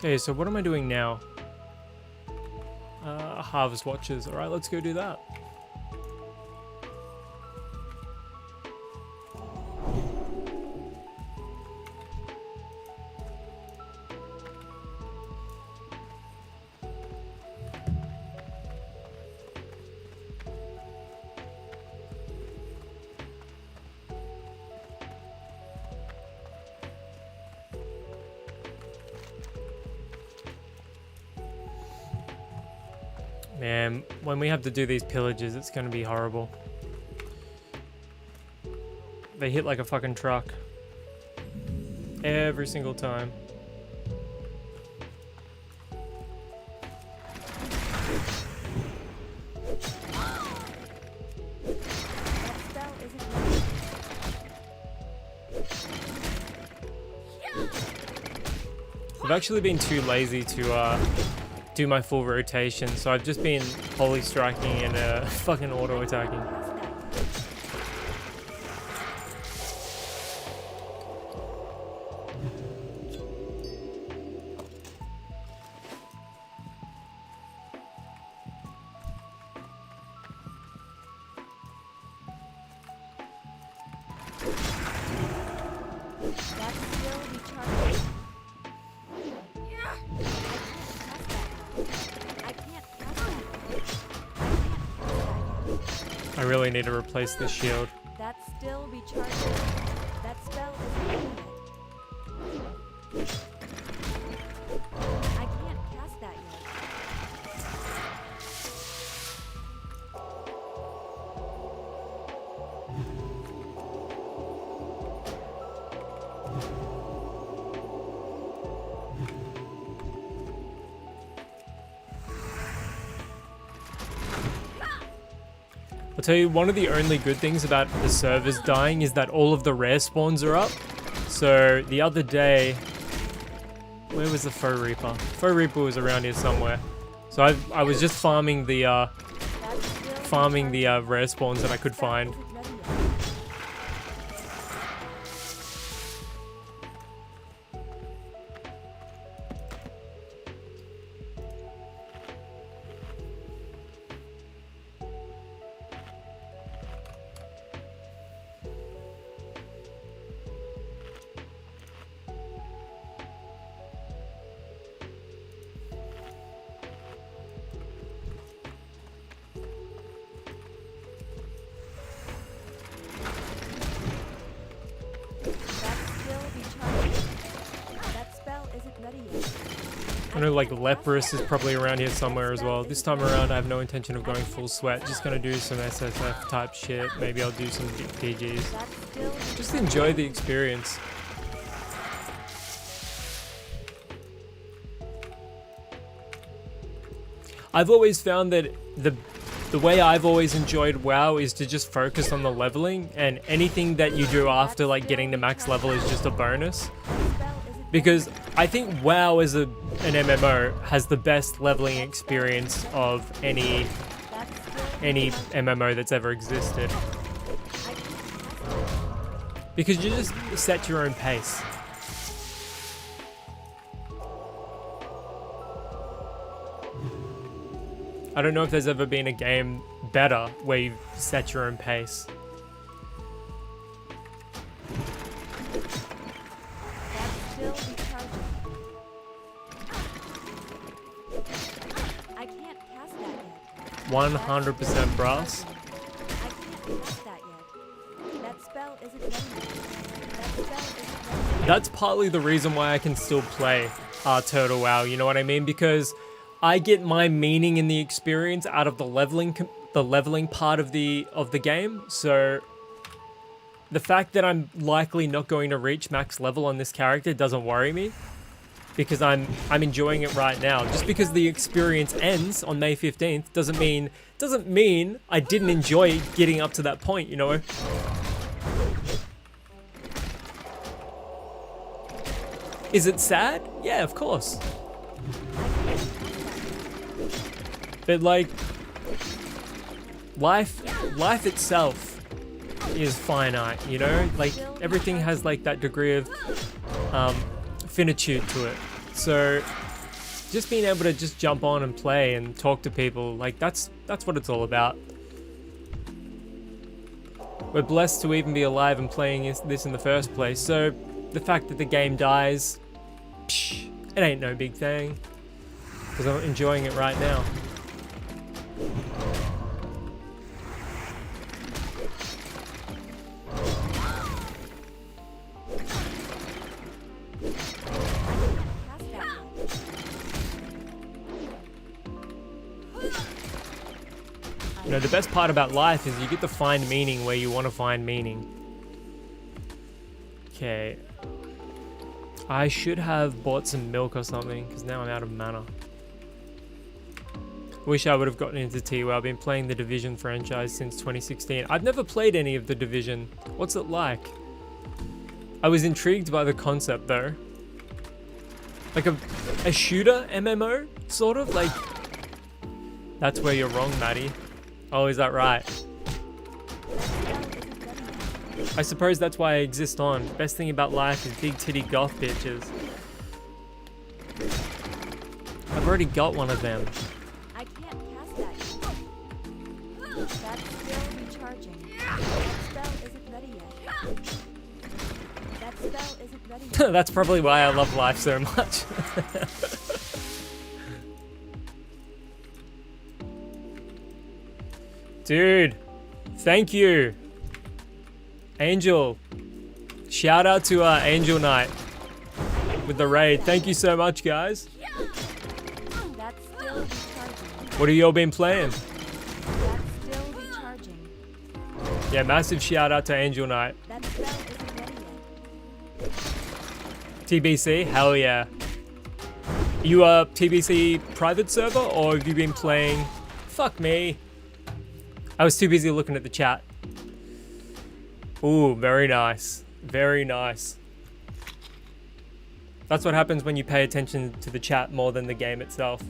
Okay, so what am I doing now? Harvest Watches. Alright, let's go do that. Man, when we have to do these pillages, it's gonna be horrible. They hit like a fucking truck. Every single time. I've actually been too lazy to do my full rotation, so I've just been holy striking and fucking auto attacking. still recharging. I can't cast that. I really need to replace this shield. That's still recharging. That spell is ended. I can't cast that yet. I'll tell you, one of the only good things about the servers dying is that all of the rare spawns are up. So the other day, where was the Foe Reaper? Foe Reaper was around here somewhere. So I was just farming the rare spawns that I could find. I know like Leprous is probably around here somewhere as well. This time around I have no intention of going full sweat. Just gonna do some SSF type shit. Maybe I'll do some PGs. Just enjoy the experience. I've always found that the way I've always enjoyed WoW is to just focus on the leveling, and anything that you do after like getting to max level is just a bonus. Because I think WoW as an MMO has the best leveling experience of any MMO that's ever existed. Because you just set your own pace. I don't know if there's ever been a game better where you set your own pace. I can't cast that yet. 100% brass. I can't cast that yet. That spell isn't ready yet. That spell isn't ready. That's partly the reason why I can still play Turtle WoW, you know what I mean? Because I get my meaning in the experience out of the leveling part of the game. So the fact that I'm likely not going to reach max level on this character doesn't worry me, because I'm enjoying it right now. Just because the experience ends on May 15th doesn't mean I didn't enjoy getting up to that point, you know? Is it sad? Yeah, of course. But like, life itself is finite, you know? Like, everything has like that degree of finitude to it. So just being able to just jump on and play and talk to people, like that's what it's all about. We're blessed to even be alive and playing this in the first place. So the fact that the game dies, psh, it ain't no big thing, because I'm enjoying it right now. You know, the best part about life is you get to find meaning where you want to find meaning. Okay. I should have bought some milk or something, because now I'm out of mana. Wish I would have gotten into TWoW. I've been playing the Division franchise since 2016. I've never played any of the Division. What's it like? I was intrigued by the concept though. Like a shooter MMO, sort of? Like, that's where you're wrong, Maddie. Oh, is that right? I suppose that's why I exist on. Best thing about life is big titty goth bitches. I've already got one of them. I can't cast that yet. That's still recharging. That spell isn't ready yet. That spell isn't ready yet. That's probably why I love life so much. Dude, thank you. Angel. Shout out to Angel Knight with the raid. Thank you so much, guys. That's still recharging. What have y'all been playing? That's still recharging. Yeah, massive shout out to Angel Knight. That spell isn't ready yet. TBC, hell yeah. You a TBC private server or have you been playing? Fuck me. I was too busy looking at the chat. Ooh, very nice. Very nice. That's what happens when you pay attention to the chat more than the game itself.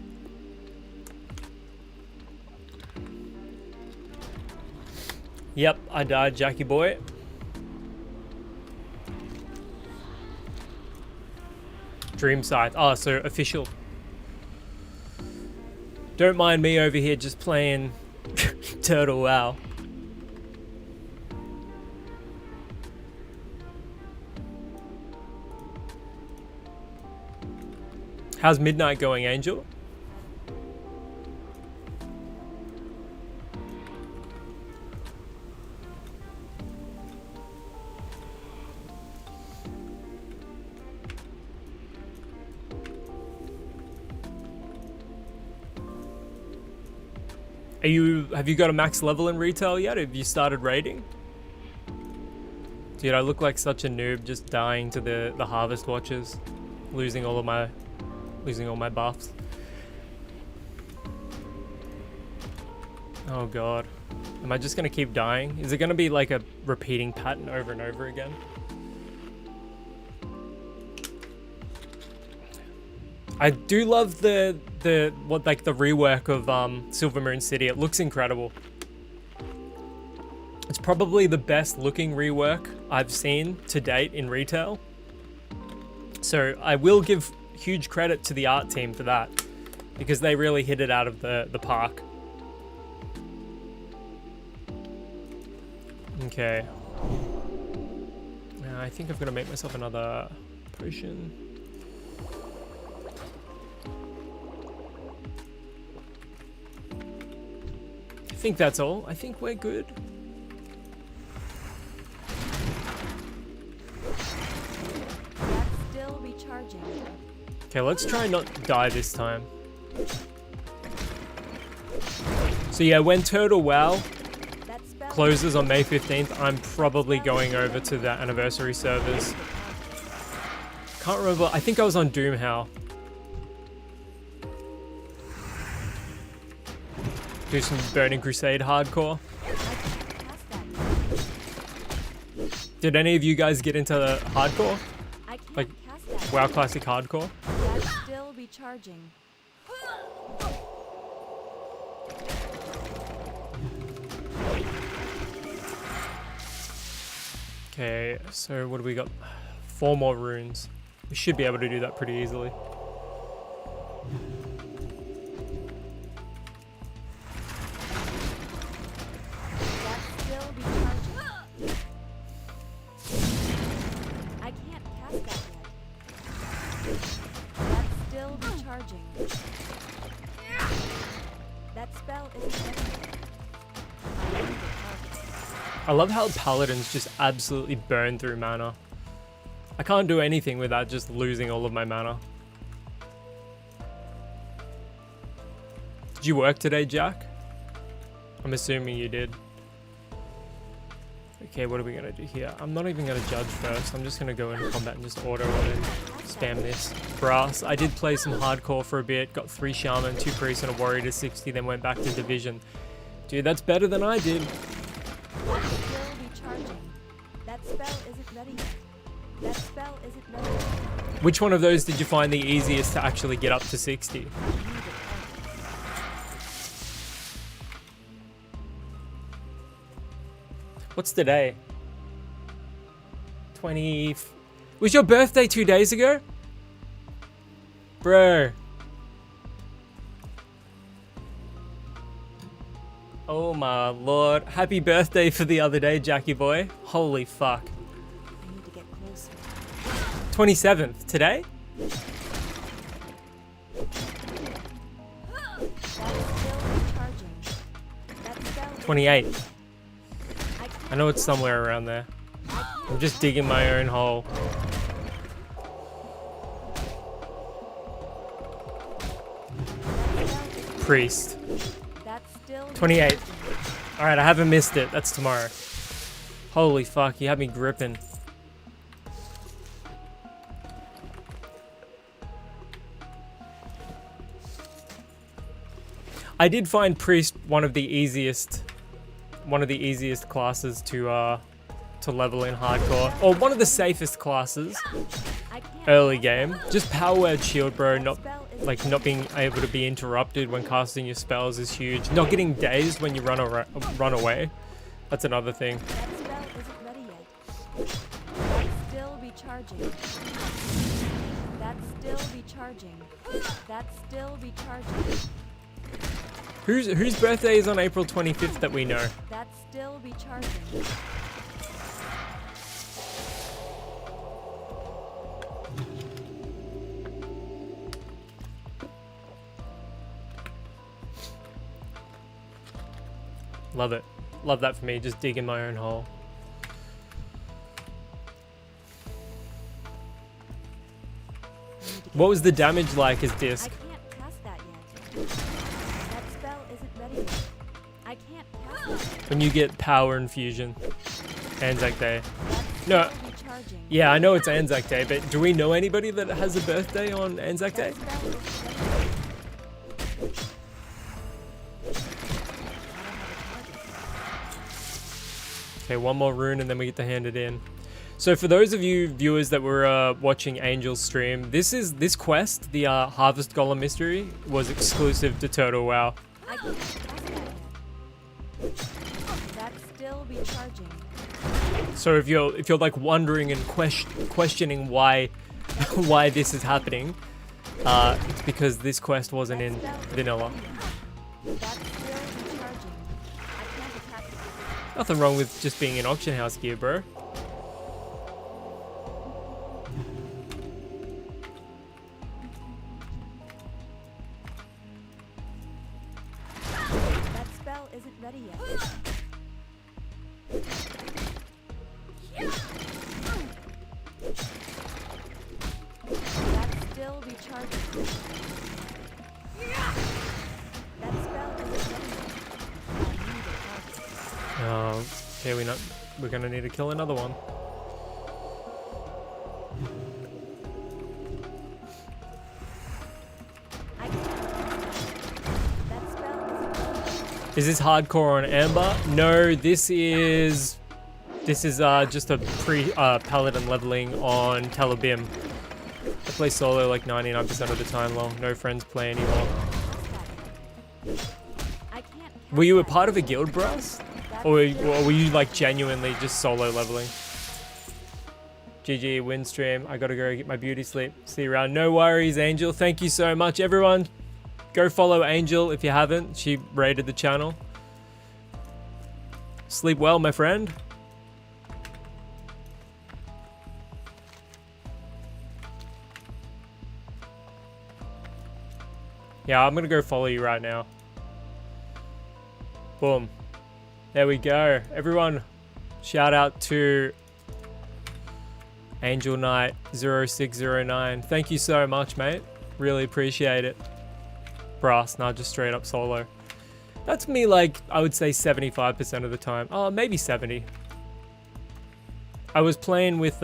Yep, I died, Jackie boy. Dream scythe. Oh, so official. Don't mind me over here just playing Turtle WoW. How's midnight going, Angel? Have you got a max level in retail yet? Have you started raiding? Dude, I look like such a noob just dying to the harvest watchers, losing all my buffs. Oh god. Am I just gonna keep dying? Is it gonna be like a repeating pattern over and over again? I do love the rework of Silver Moon City. It looks incredible. It's probably the best looking rework I've seen to date in retail. So I will give huge credit to the art team for that, because they really hit it out of the park. Okay. Now I think I'm gonna make myself another potion. I think that's all. I think we're good. That's still recharging. Okay, let's try not to die this time. So yeah, when Turtle WoW That spell closes on May 15th, I'm probably going over to the anniversary servers. Can't remember. I think I was on Doomhow. Do some Burning Crusade hardcore. Did any of you guys get into the hardcore? I can't Like, cast that. WoW Classic hardcore? That's still recharging. Okay, so what do we got? 4 more runes. We should be able to do that pretty easily. That's still recharging. I can't cast that yet. That's still recharging. That spell isn't ready yet. I love how paladins just absolutely burn through mana. I can't do anything without just losing all of my mana. Did you work today, Jack? I'm assuming you did. Okay, what are we gonna do here? I'm not even gonna judge first. I'm just gonna go in combat and just auto and spam this. Brass. I did play some hardcore for a bit. Got 3 shaman, 2 priests, and a warrior to 60. Then went back to division. Dude, that's better than I did. That's still recharging. That spell isn't ready yet. That spell isn't ready yet. Which one of those did you find the easiest to actually get up to 60? What's today? 20... Was your birthday 2 days ago? Bro. Oh my lord. Happy birthday for the other day, Jackie boy. Holy fuck. I need to get closer. 27th. Today? That's still recharging. That spell is 28. I can't I know it's somewhere around there. I'm just digging my own hole. Priest. That's still 28. recharging. Alright, I haven't missed it. That's tomorrow. Holy fuck, you had me gripping. I did find Priest one of the easiest classes to level in hardcore. Or one of the safest classes I can't early cast game. Just power word shield, bro. that Not spell is like not being able to be interrupted when casting your spells is huge. Not getting dazed when you run away. That's another thing. That spell isn't ready yet. That's still recharging. That's still recharging. That's still recharging. Whose birthday is on April 25th that we know? That's still recharging. Love it. Love that for me, just digging my own hole. What was the damage like as I disc? can't cast that yet. That spell isn't ready yet. I can't cast it. When you get power infusion. Anzac Day. That's No. still recharging. Yeah, I know it's Anzac Day, but do we know anybody that has a birthday on Anzac Day? That spell isn't ready yet. Okay, one more rune and then we get to hand it in. So for those of you viewers that were watching Angel's stream, this quest, the Harvest Golem Mystery, was exclusive to Turtle WoW. I can't cast that yet. That's still recharging. So if you're like wondering and questioning why why this is happening, it's because this quest wasn't in vanilla. That's still recharging. I can't attack it. Nothing wrong with just being in auction house gear, bro. That spell isn't ready yet. That's still recharging. That spell isn't ready yet. I need a target. Oh, okay, we're gonna need to kill another one. I can't. That spell isn't ready yet. Is this hardcore on Amber? No, this is just a paladin leveling on Telebim. I play solo like 99% of the time long. No friends play anymore. I can't. Were you a cast part of a guild, Brass? that. Or were you like genuinely just solo leveling? GG, win stream. I gotta go get my beauty sleep. See you around. No worries, Angel. Thank you so much, everyone. Go follow Angel if you haven't. She raided the channel. Sleep well, my friend. Yeah, I'm gonna go follow you right now. Boom. There we go. Everyone, shout out to Angel Knight 0609. Thank you so much, mate. Really appreciate it. Brass, not just straight up solo. That's me, like, I would say 75% of the time. Oh, maybe 70. I was playing with,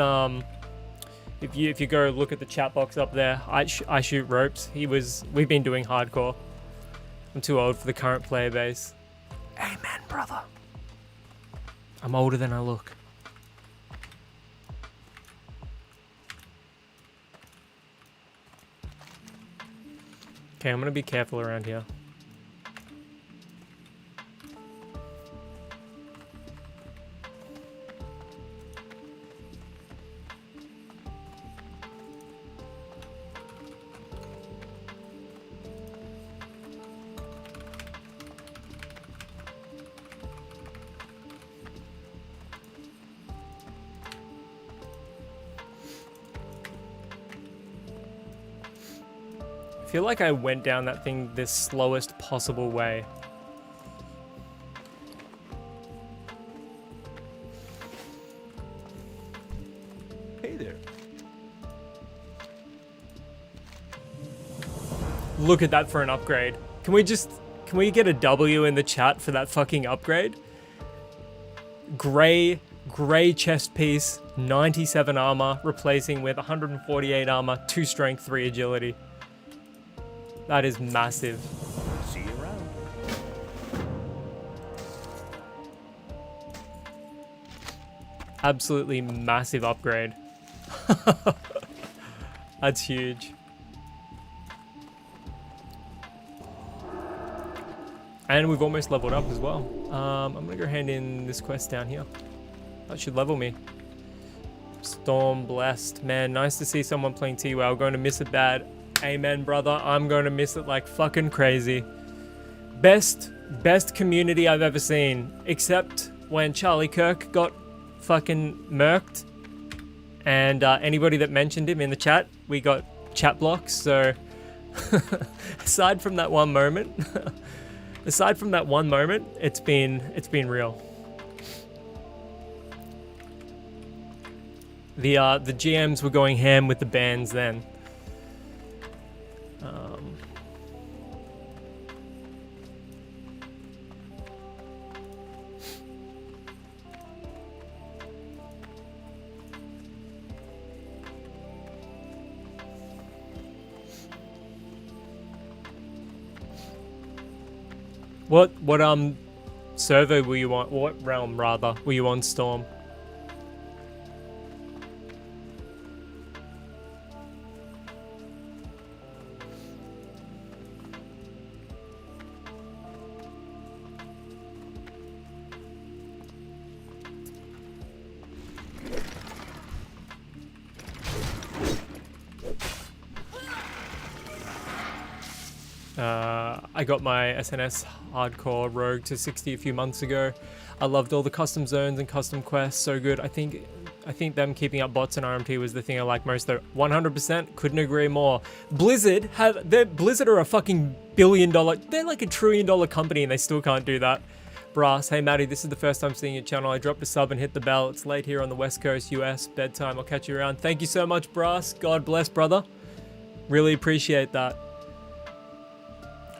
if you go look at the chat box up there, I shoot ropes. We've been doing hardcore. I'm too old for the current player base. Amen, brother. I'm older than I look. Okay, I'm gonna be careful around here. I feel like I went down that thing the slowest possible way. Hey there. Look at that for an upgrade. Can we get a W in the chat for that fucking upgrade? Gray chest piece, 97 armor, replacing with 148 armor, 2 strength, 3 agility. That is massive. See you around. Absolutely massive upgrade. That's huge. And we've almost leveled up as well. I'm gonna go hand in this quest down here. That should level me. Storm blessed. Man, nice to see someone playing T-WoW. Going to miss it bad. Amen, brother. I'm going to miss it like fucking crazy. Best community I've ever seen. Except when Charlie Kirk got fucking murked. And anybody that mentioned him in the chat, we got chat blocks. So aside from that one moment, it's been real. The GMs were going ham with the bans then. What server were you on? What realm rather were you on, Storm? I got my SNS hardcore rogue to 60 a few months ago. I loved all the custom zones and custom quests, so good. I think them keeping up bots and RMT was the thing I like most though. 100%, couldn't agree more. Blizzard are a fucking $1 billion, they're like $1 trillion company and they still can't do that. Brass, hey Maddie, this is the first time seeing your channel. I dropped a sub and hit the bell. It's late here on the West Coast, US, bedtime. I'll catch you around. Thank you so much, Brass. God bless, brother. Really appreciate that.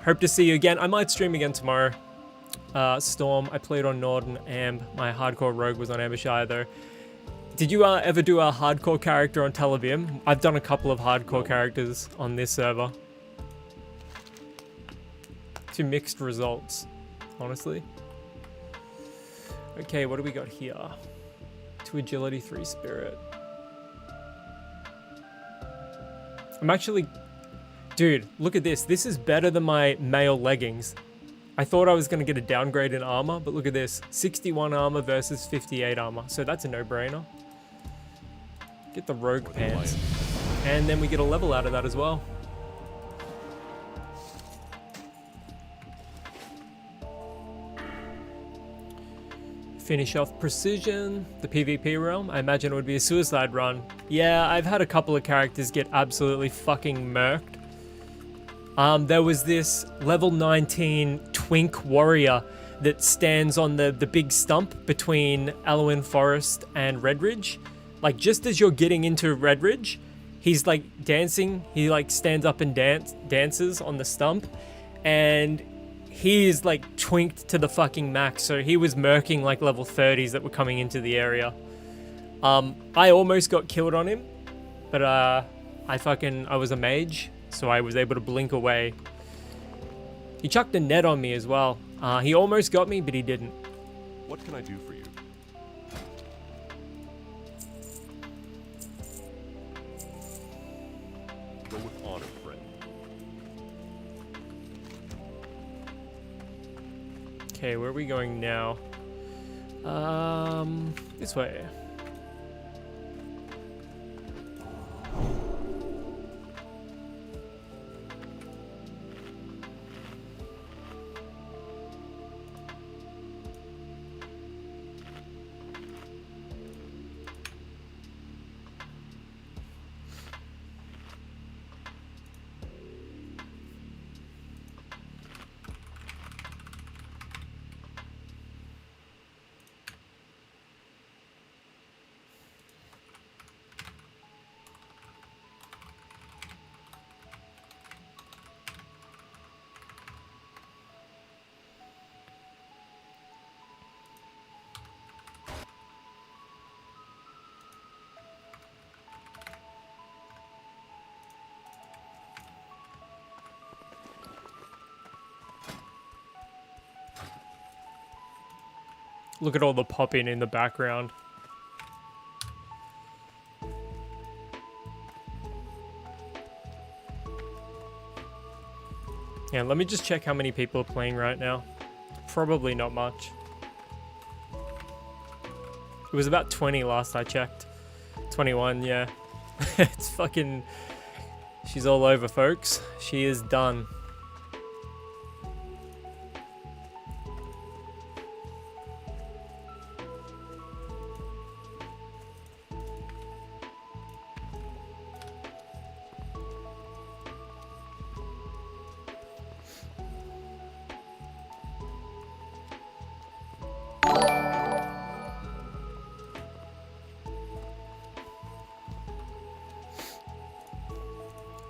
Hope to see you again. I might stream again tomorrow. Storm, I played on Nord and Amb. My hardcore rogue was on Ambershire though. Did you ever do a hardcore character on Tel Aviv? I've done a couple of hardcore characters on this server. Two mixed results, honestly. Okay, what do we got here? 2 agility, 3 spirit. I'm actually... Dude, look at this. This is better than my male leggings. I thought I was going to get a downgrade in armor, but look at this. 61 armor versus 58 armor. So that's a no-brainer. Get the rogue pants. And then we get a level out of that as well. Finish off precision, the PvP realm. I imagine it would be a suicide run. Yeah, I've had a couple of characters get absolutely fucking murked. There was this level 19 twink warrior that stands on the big stump between Alwyn Forest and Redridge. Like just as you're getting into Redridge, he's like dancing. He like stands up and dances on the stump, and he's like twinked to the fucking max. So he was murking like level 30s that were coming into the area. I almost got killed on him, but I was a mage. So I was able to blink away. He chucked a net on me as well. He almost got me, but he didn't. What can I do for you? Go with honor, friend. Okay, where are we going now? This way. Look at all the popping in the background. Yeah, let me just check how many people are playing right now. Probably not much. It was about 20 last I checked. 21, yeah. It's fucking... She's all over, folks. She is done.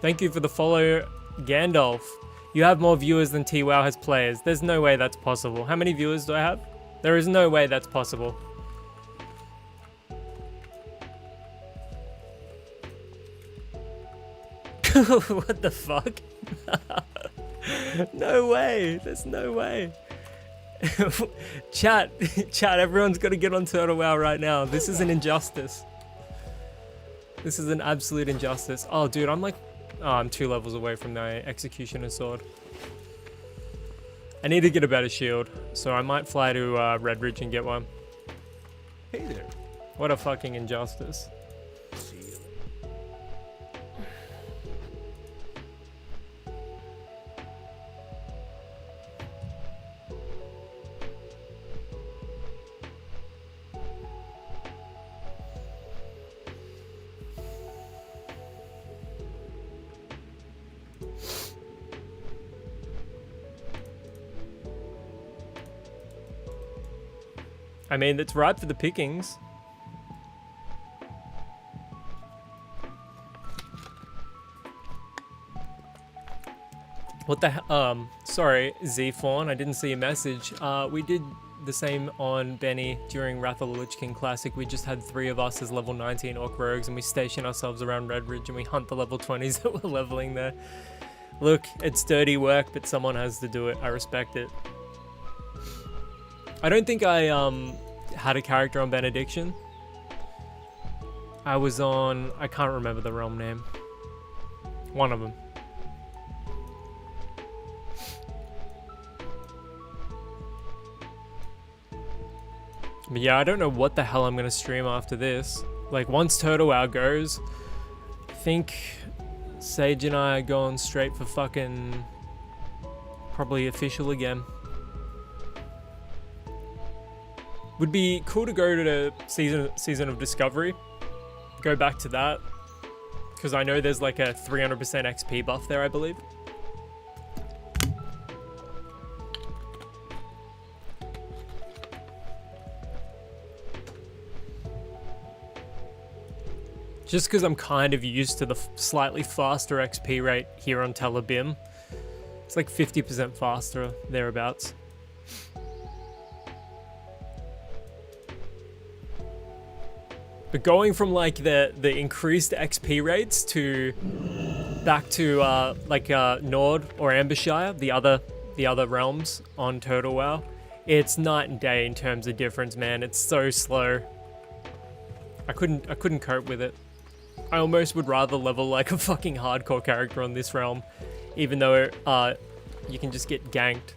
Thank you for the follow, Gandalf. You have more viewers than TWoW has players. There's no way that's possible. How many viewers do I have? There is no way that's possible. What the fuck? No way. There's no way. Chat, everyone's got to get on Turtle WoW right now. This is an injustice. This is an absolute injustice. Oh, dude, I'm 2 levels away from my Executioner sword. I need to get a better shield, so I might fly to Redridge and get one. Hey there. What a fucking injustice. See you. I mean, it's ripe for the pickings. What the hell? Sorry, Z-Fawn, I didn't see your message. We did the same on Benny during Wrath of the Lich King Classic. We just had 3 of us as level 19 Orc Rogues, and we station ourselves around Redridge, and we hunt the level 20s that were leveling there. Look, it's dirty work, but someone has to do it. I respect it. I don't think I had a character on Benediction. I was on... I can't remember the realm name. One of them. But yeah, I don't know what the hell I'm going to stream after this. Like, once Turtle WoW goes, I think Sage and I are going straight for fucking... probably official again. Would be cool to go to the season of Discovery. Go back to that. Because I know there's like a 300% XP buff there, I believe. Just because I'm kind of used to the slightly faster XP rate here on Telebim. It's like 50% faster, thereabouts. But going from like the increased XP rates to back to Nord or Ambershire, the other realms on Turtle WoW, it's night and day in terms of difference, man. It's so slow. I couldn't cope with it. I almost would rather level like a fucking hardcore character on this realm, even though you can just get ganked.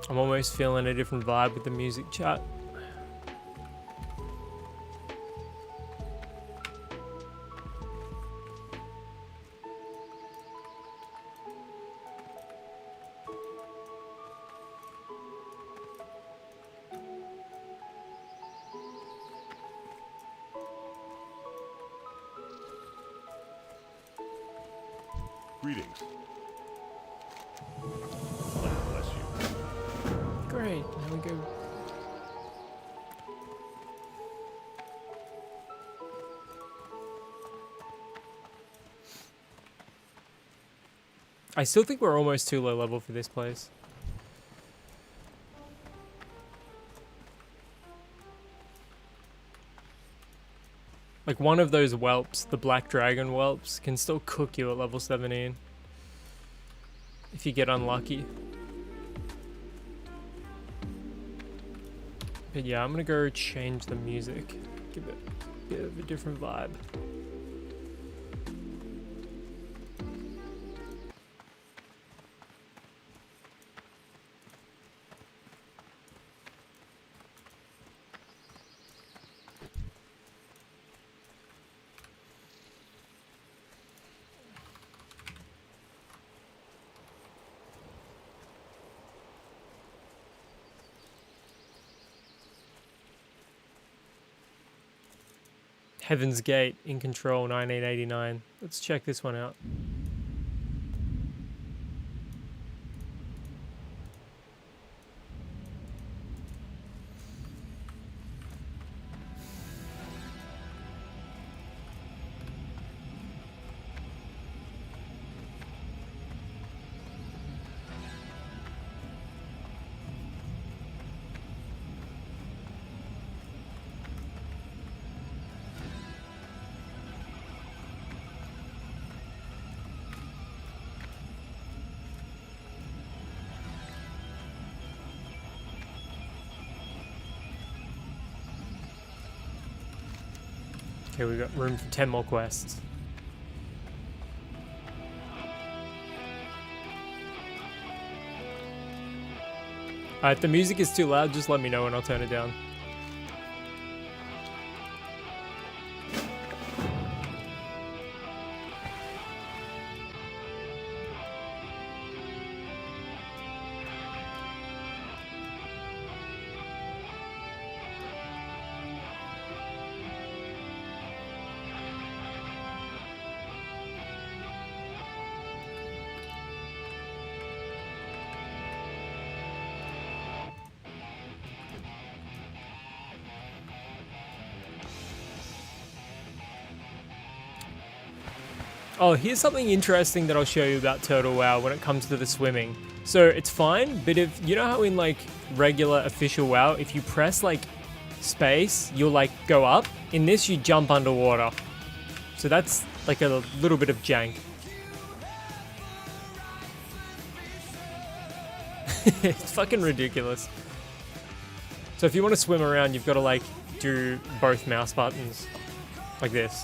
I'm almost feeling a different vibe with the music, chat. Greetings. Great, now we go. I still think we're almost too low level for this place. Like one of those whelps, the black dragon whelps, can still cook you at level 17. If you get unlucky. But yeah, I'm gonna go change the music. Give it a bit of a different vibe. Heaven's Gate in Control 1989. Let's check this one out. Okay, we've got room for 10 more quests. If the music is too loud, just let me know and I'll turn it down. Oh, here's something interesting that I'll show you about Turtle WoW when it comes to the swimming. So it's fine, but if you know how in like regular official WoW, if you press like space, you'll like go up. In this, you jump underwater. So that's like a little bit of jank. It's fucking ridiculous. So if you want to swim around, you've got to like do both mouse buttons like this.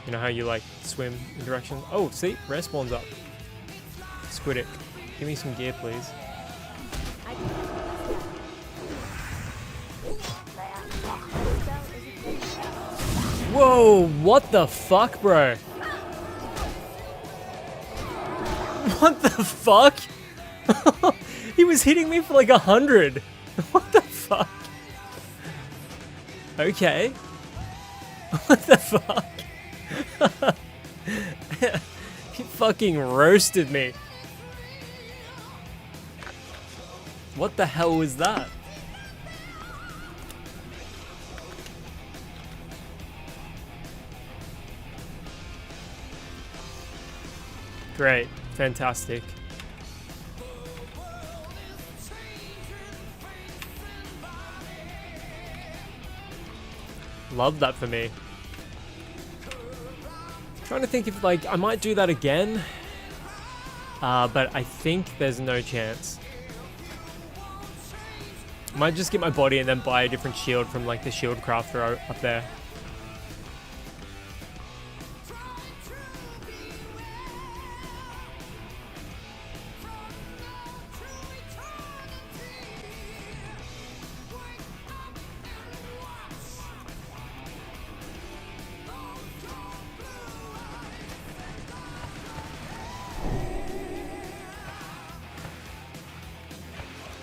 You know how you like swim in direction? Oh, see, respawn's up. Squidic, give me some gear, please. Whoa, what the fuck, bro? What the fuck? He was hitting me for like 100. What the fuck? Okay. What the fuck? He fucking roasted me. What the hell was that? Great, fantastic. Love that for me. Trying to think if like I might do that again, but I think there's no chance. Might just get my body and then buy a different shield from like the shield crafter up there.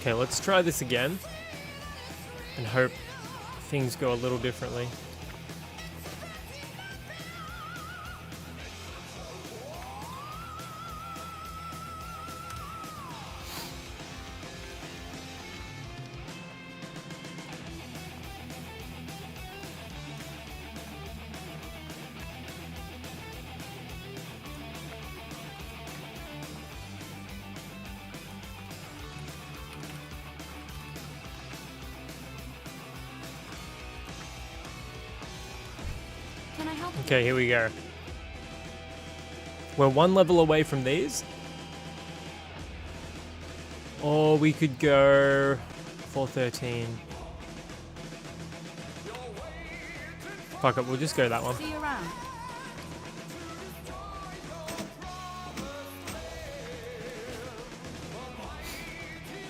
Okay, let's try this again and hope things go a little differently. Okay, here we go. We're 1 level away from these. Or we could go 413. Fuck it, we'll just go that one. See you around.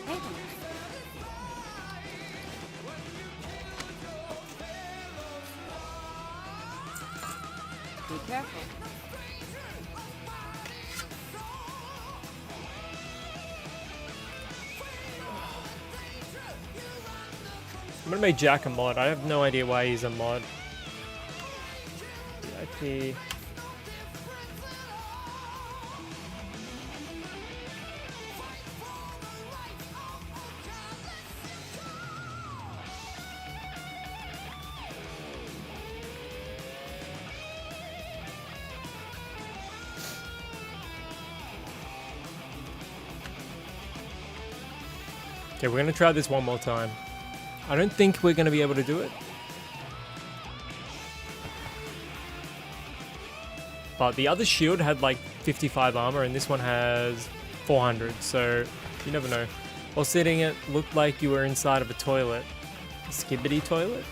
Hey there. Be careful. I'm gonna make Jack a mod. I have no idea why he's a mod. VIP. Okay, we're gonna try this one more time. I don't think we're gonna be able to do it. But the other shield had like 55 armor and this one has 400, so you never know. While sitting it looked like you were inside of a toilet. A skibbity toilet?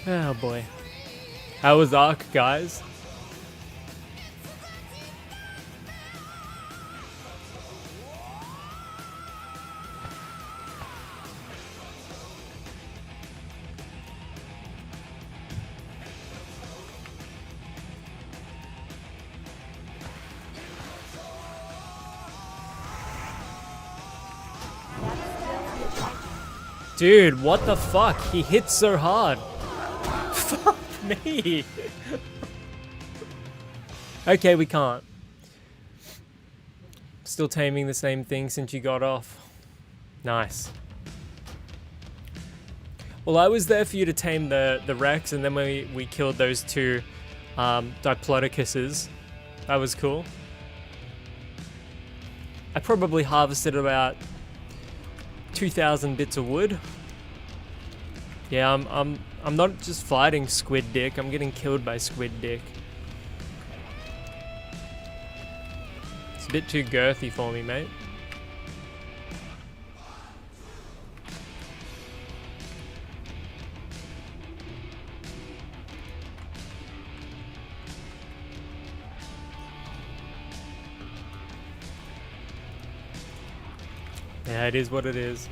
Oh boy. How was Ark, guys? Dude, what the fuck? He hits so hard. Fuck me. Okay, we can't. Still taming the same thing since you got off. Nice. Well, I was there for you to tame the Rex, and then we killed those two Diplodocus's. That was cool. I probably harvested about 2,000 bits of wood. Yeah, I'm not just fighting Squid Dick, I'm getting killed by Squid Dick. It's a bit too girthy for me, mate. Yeah, it is what it is.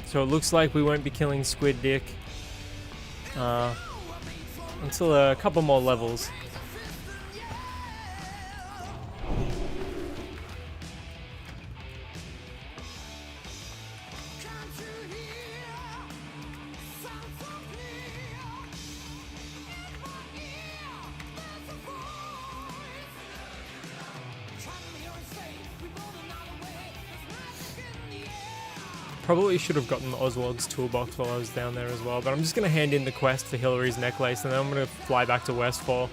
So it looks like we won't be killing Squid Dick until a couple more levels. Probably should have gotten Oswald's toolbox while I was down there as well, but I'm just going to hand in the quest for Hillary's necklace and then I'm going to fly back to Westfall.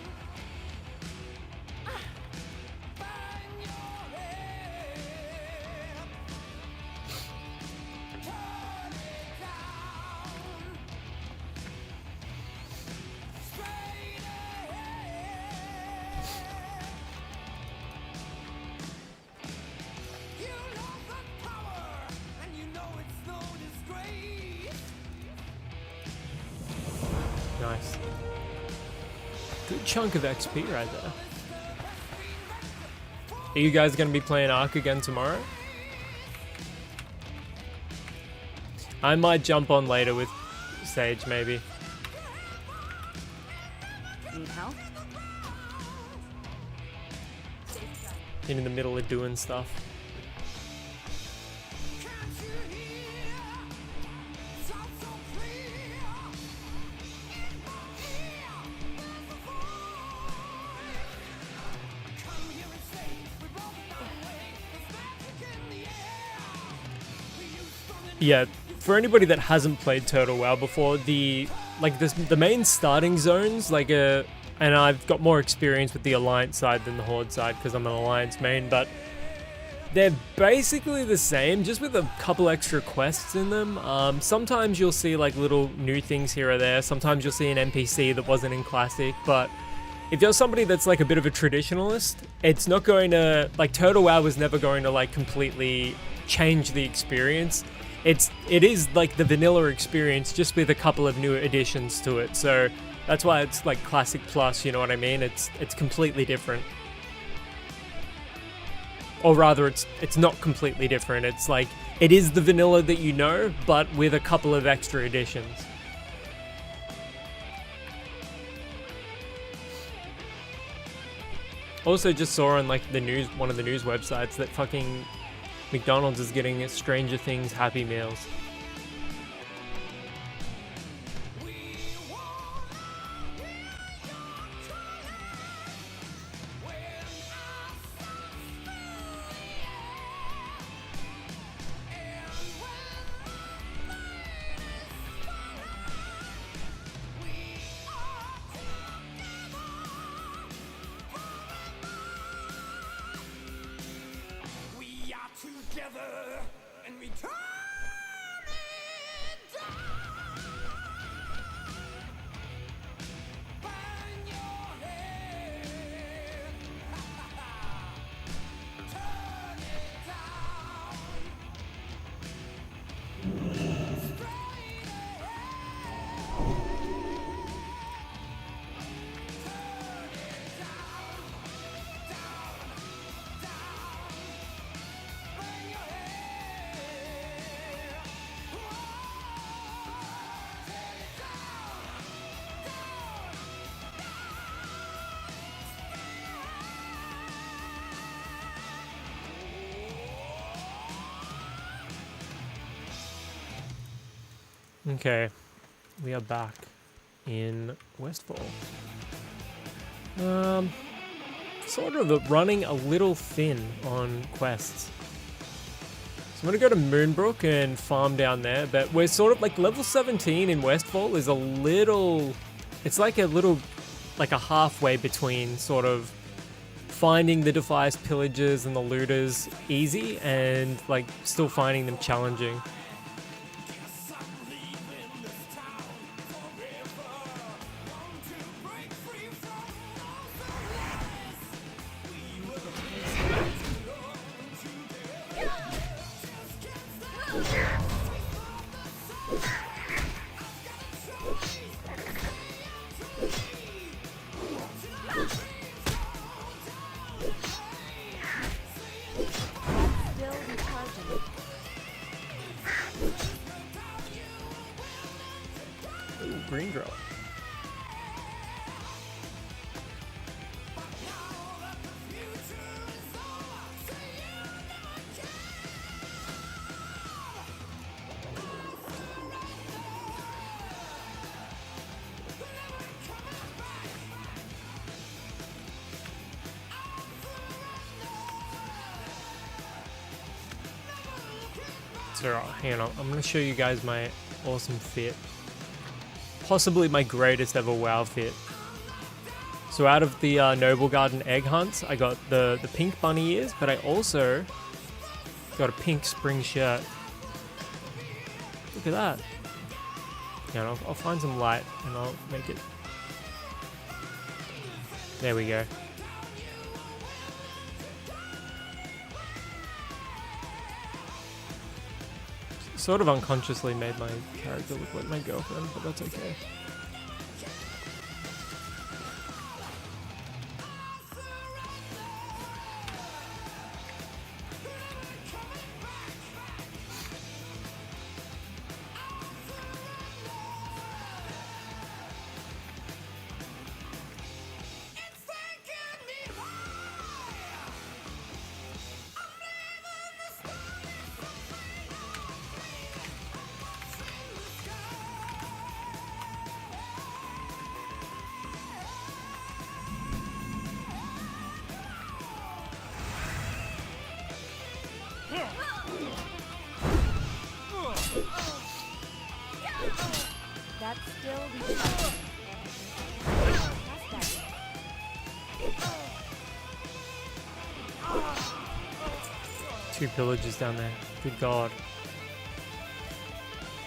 Nice. Good chunk of XP right there. Are you guys going to be playing Ark again tomorrow? I might jump on later with Sage, maybe. Need help? In the middle of doing stuff. Yeah, for anybody that hasn't played Total WoW before, the main starting zones, and I've got more experience with the Alliance side than the Horde side because I'm an Alliance main, but they're basically the same, just with a couple extra quests in them. Sometimes you'll see like little new things here or there. Sometimes you'll see an NPC that wasn't in Classic, but if you're somebody that's like a bit of a traditionalist, it's not going to, like, Total WoW is never going to like completely change the experience. It is like the vanilla experience, just with a couple of new additions to it. So that's why it's like Classic Plus, you know what I mean? It's completely different. Or rather, it's not completely different. It's like, it is the vanilla that you know, but with a couple of extra additions. Also just saw on like the news, one of the news websites, that fucking McDonald's is getting Stranger Things Happy Meals. Together and we turn it down. Bang your head. Turn it down. Straight Okay, we are back in Westfall. Sort of running a little thin on quests. So I'm gonna go to Moonbrook and farm down there, but we're sort of like level 17 in Westfall is a little, it's like a halfway between sort of finding the Defias pillagers and the looters easy and like still finding them challenging. Green girl. So hang on, I'm going to show you guys my awesome fit. Possibly my greatest ever WoW fit. So out of the Noble Garden egg hunts, I got the pink bunny ears, but I also got a pink spring shirt. Look at that. Yeah, I'll find some light and I'll make it. There we go. Sort of unconsciously made my character look like my girlfriend, but that's okay. 2 pillagers down there. Good God.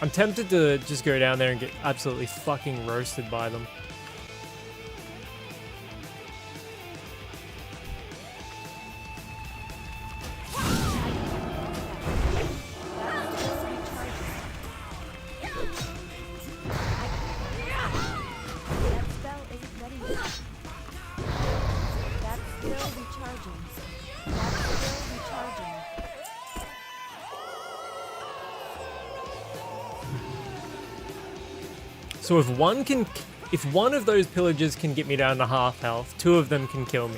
I'm tempted to just go down there and get absolutely fucking roasted by them. So if one of those pillagers can get me down to half health, 2 of them can kill me.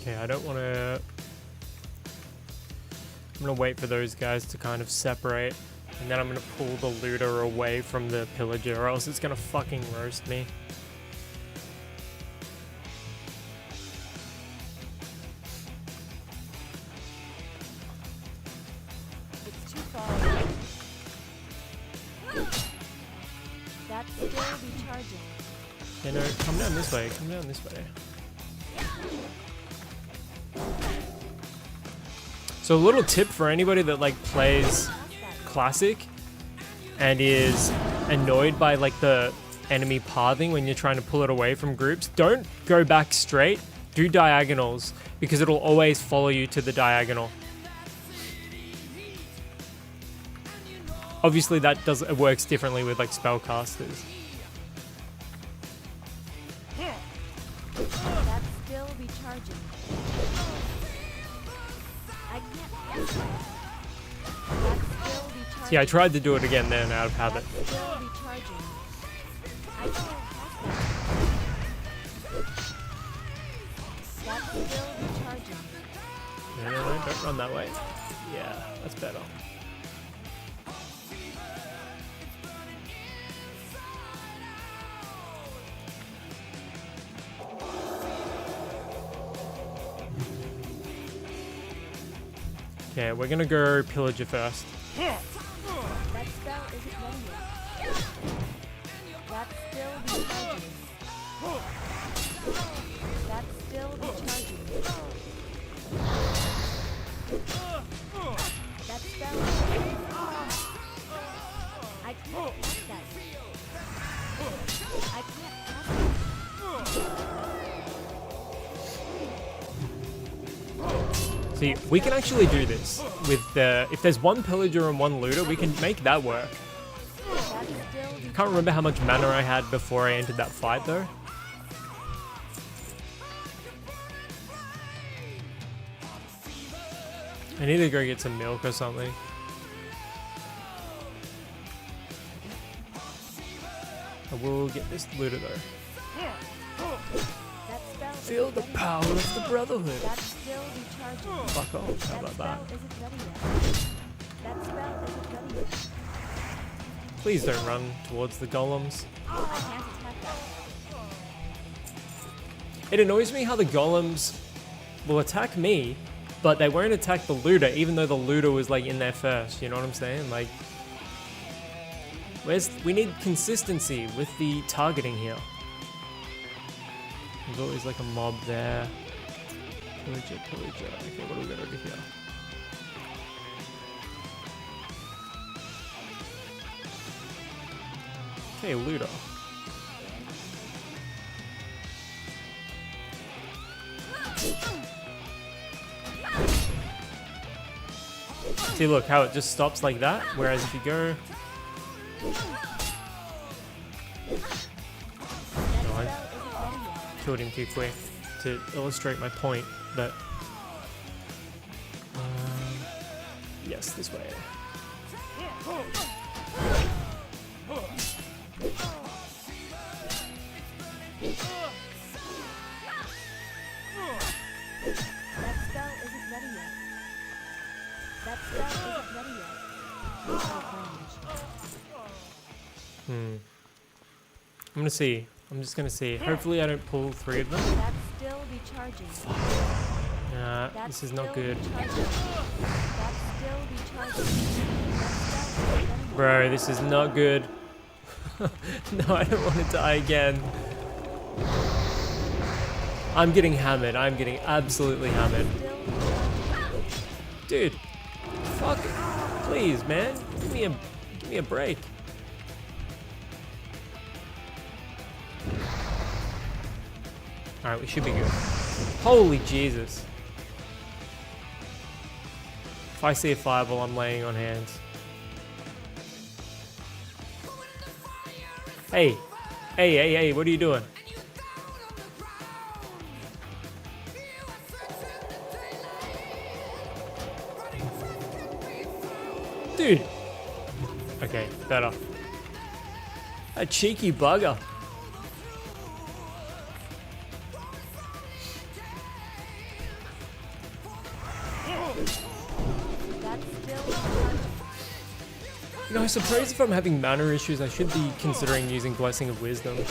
Okay, I don't want to... I'm going to wait for those guys to kind of separate. And then I'm going to pull the looter away from the pillager, or else it's going to fucking roast me. It's too far away. That's still recharging. Yeah, no, come down this way, come down this way. So a little tip for anybody that like plays Classic and is annoyed by like the enemy pathing when you're trying to pull it away from groups, don't go back straight, do diagonals, because it'll always follow you to the diagonal. Obviously it works differently with like spellcasters. That's still recharging. I can't pass that. That's still recharging. See, I tried to do it again then out of habit. That's still recharging. I can't pass that. That's still recharging. No, don't run that way. Yeah, that's better. Okay, we're gonna go pillager first. That spell isn't ready yet. That's still recharging. That's still recharging. That spell is I can't pass that. I can't pass that. See, we can actually do this with the... If there's 1 pillager and 1 looter, we can make that work. That's still Can't remember how much mana I had before I entered that fight, though. I need to go get some milk or something. I will get this looter, though. That spell Feel the power of the Brotherhood. That's still recharging. Fuck off. How about that? Spell isn't ready yet. That spell isn't ready yet. Please don't run towards the golems. I can't attack that. It annoys me how the golems will attack me, but they won't attack the looter, even though the looter was like in there first. You know what I'm saying? Like, we need consistency with the targeting here. There's always like a mob there. Pillager, pillager. Okay, what do we got over here? Okay, looter. See, look how it just stops like that. Whereas if you go, no, I killed him too quick to illustrate my point. That yes, this way. That spell isn't ready yet. That spell isn't ready yet. I'm gonna see. I'm just gonna see. Hopefully I don't pull 3 of them. That's still recharging. Nah, That's this is not still good. recharging. That's still recharging. That spell isn't ready. Bro, this is not good. No, I don't want to die again. I'm getting hammered. I'm getting absolutely hammered. Still recharging. Dude, fuck. Please, man. Give me a break. Alright, we should be good. Holy Jesus. If I see a fireball, I'm laying on hands. Hey. Hey, what are you doing? Dude. Okay, better. A cheeky bugger. That's still recharging. You know, I suppose if I'm having mana issues, I should be considering using Blessing of Wisdom. That's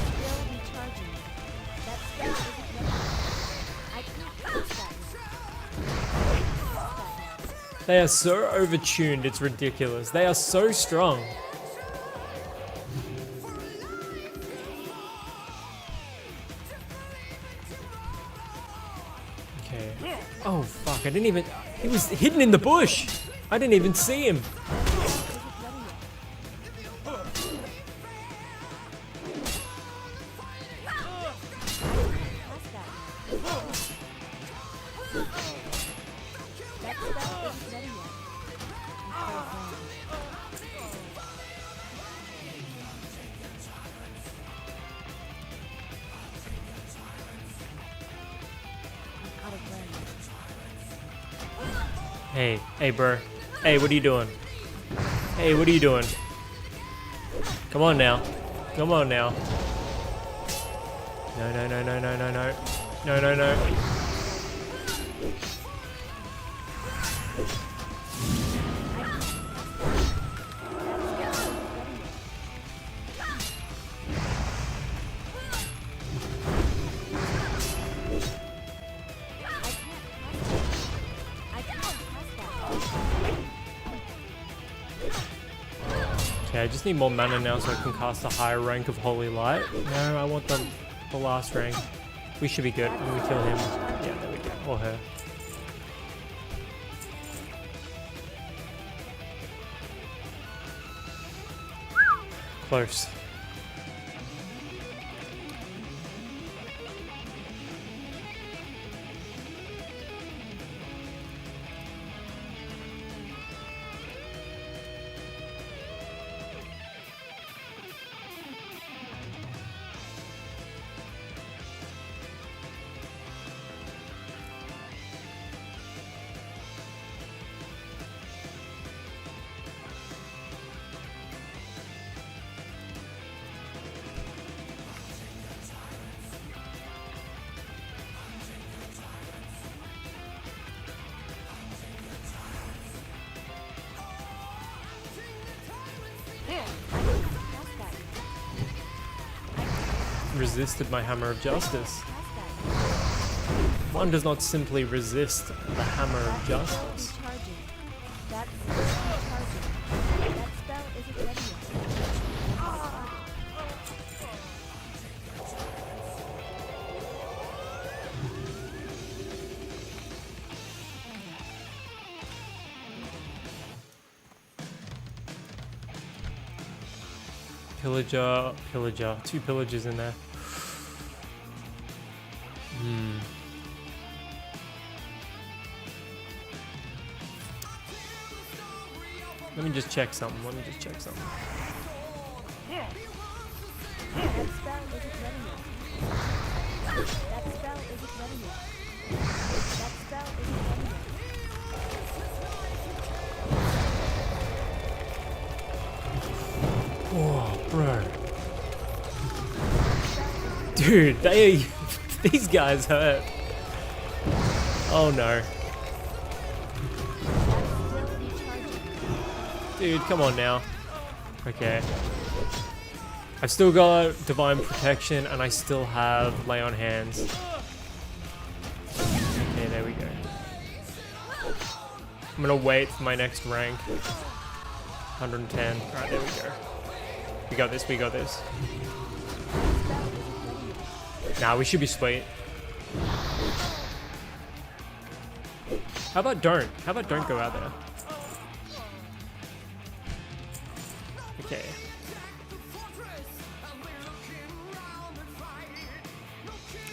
still recharging. They are so overtuned, it's ridiculous. They are so strong. Okay. Oh fuck, I didn't even... He was hidden in the bush! I didn't even see him. Hey, bro. Hey, what are you doing? Hey, what are you doing? Come on now. Come on now. No. No. Okay, I just need more mana now so I can cast a higher rank of Holy Light. No, I want the last rank. We should be good when we kill him. Yeah, there we go. Or her. Close. Resisted my hammer of justice. One does not simply resist the hammer of justice. That's still recharging. That spell isn't ready yet. Pillager. 2 pillagers in there. Let me just check something. That spell isn't ready yet. That spell isn't ready yet. That spell isn't ready yet. Whoa, bro. Dude, these guys hurt. Oh no. That's still recharging. Dude, come on now. Okay. I've still got Divine Protection and I still have Lay on Hands. Okay, there we go. I'm gonna wait for my next rank. 110. Alright, there we go. We got this, we got this. Nah, we should be sweet. How about don't? How about don't go out there? Okay.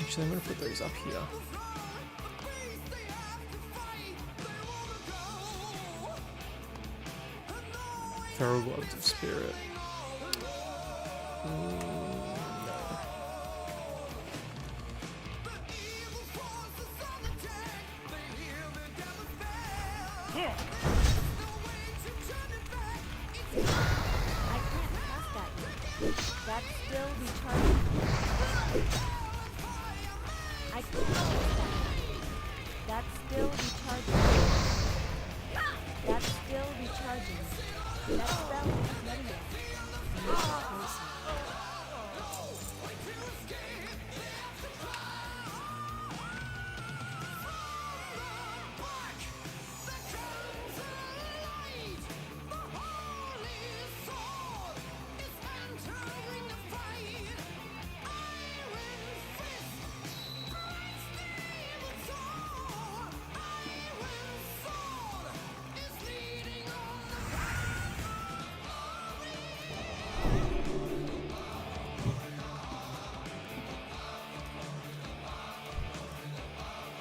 Actually, I'm gonna put those up here. Feral Gloves of Spirit. No. I can't cast that yet. That's still recharging. I can't cast that. That's still recharging. That's still recharging. That spell isn't ready yet. Closer.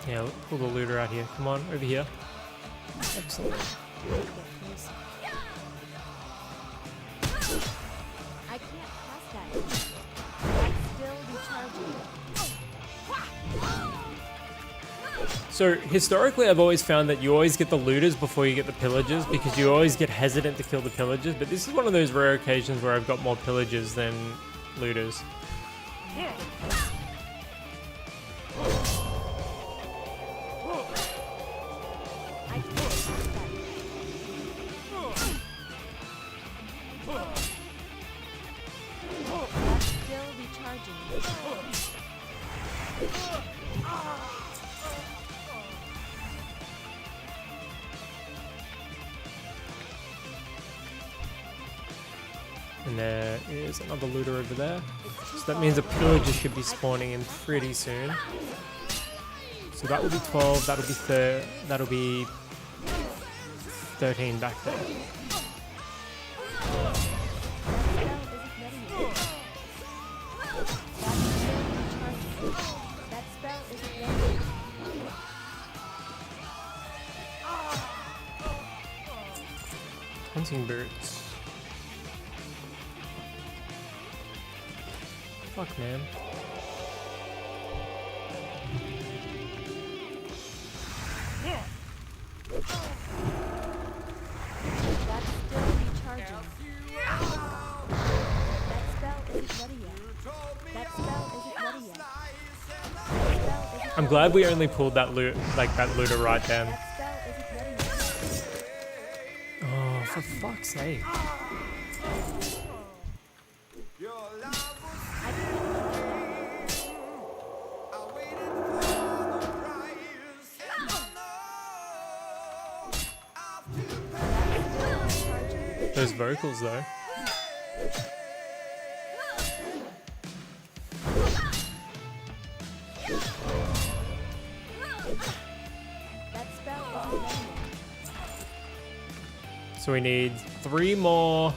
Yeah, pull the looter out here. Come on, over here. Excellent. I can't cast that yet. That's still recharging. So historically, I've always found that you always get the looters before you get the pillagers because you always get hesitant to kill the pillagers. But this is one of those rare occasions where I've got more pillagers than looters. I can't cast that yet. That's still recharging. And there is another looter over there. So that means a pillager should be spawning in pretty soon. So that will be 12, that'll be that'll be 13 back there. That spell isn't ready yet. Hunting birds. Fuck, man. That's still recharging. That spell isn't ready yet. That spell isn't ready yet. That spell isn't I'm glad we only pulled that loot, like that looter right then. That spell isn't ready yet. Oh, for fuck's sake. I can't Those vocals though. That spell isn't ready yet. So we need three more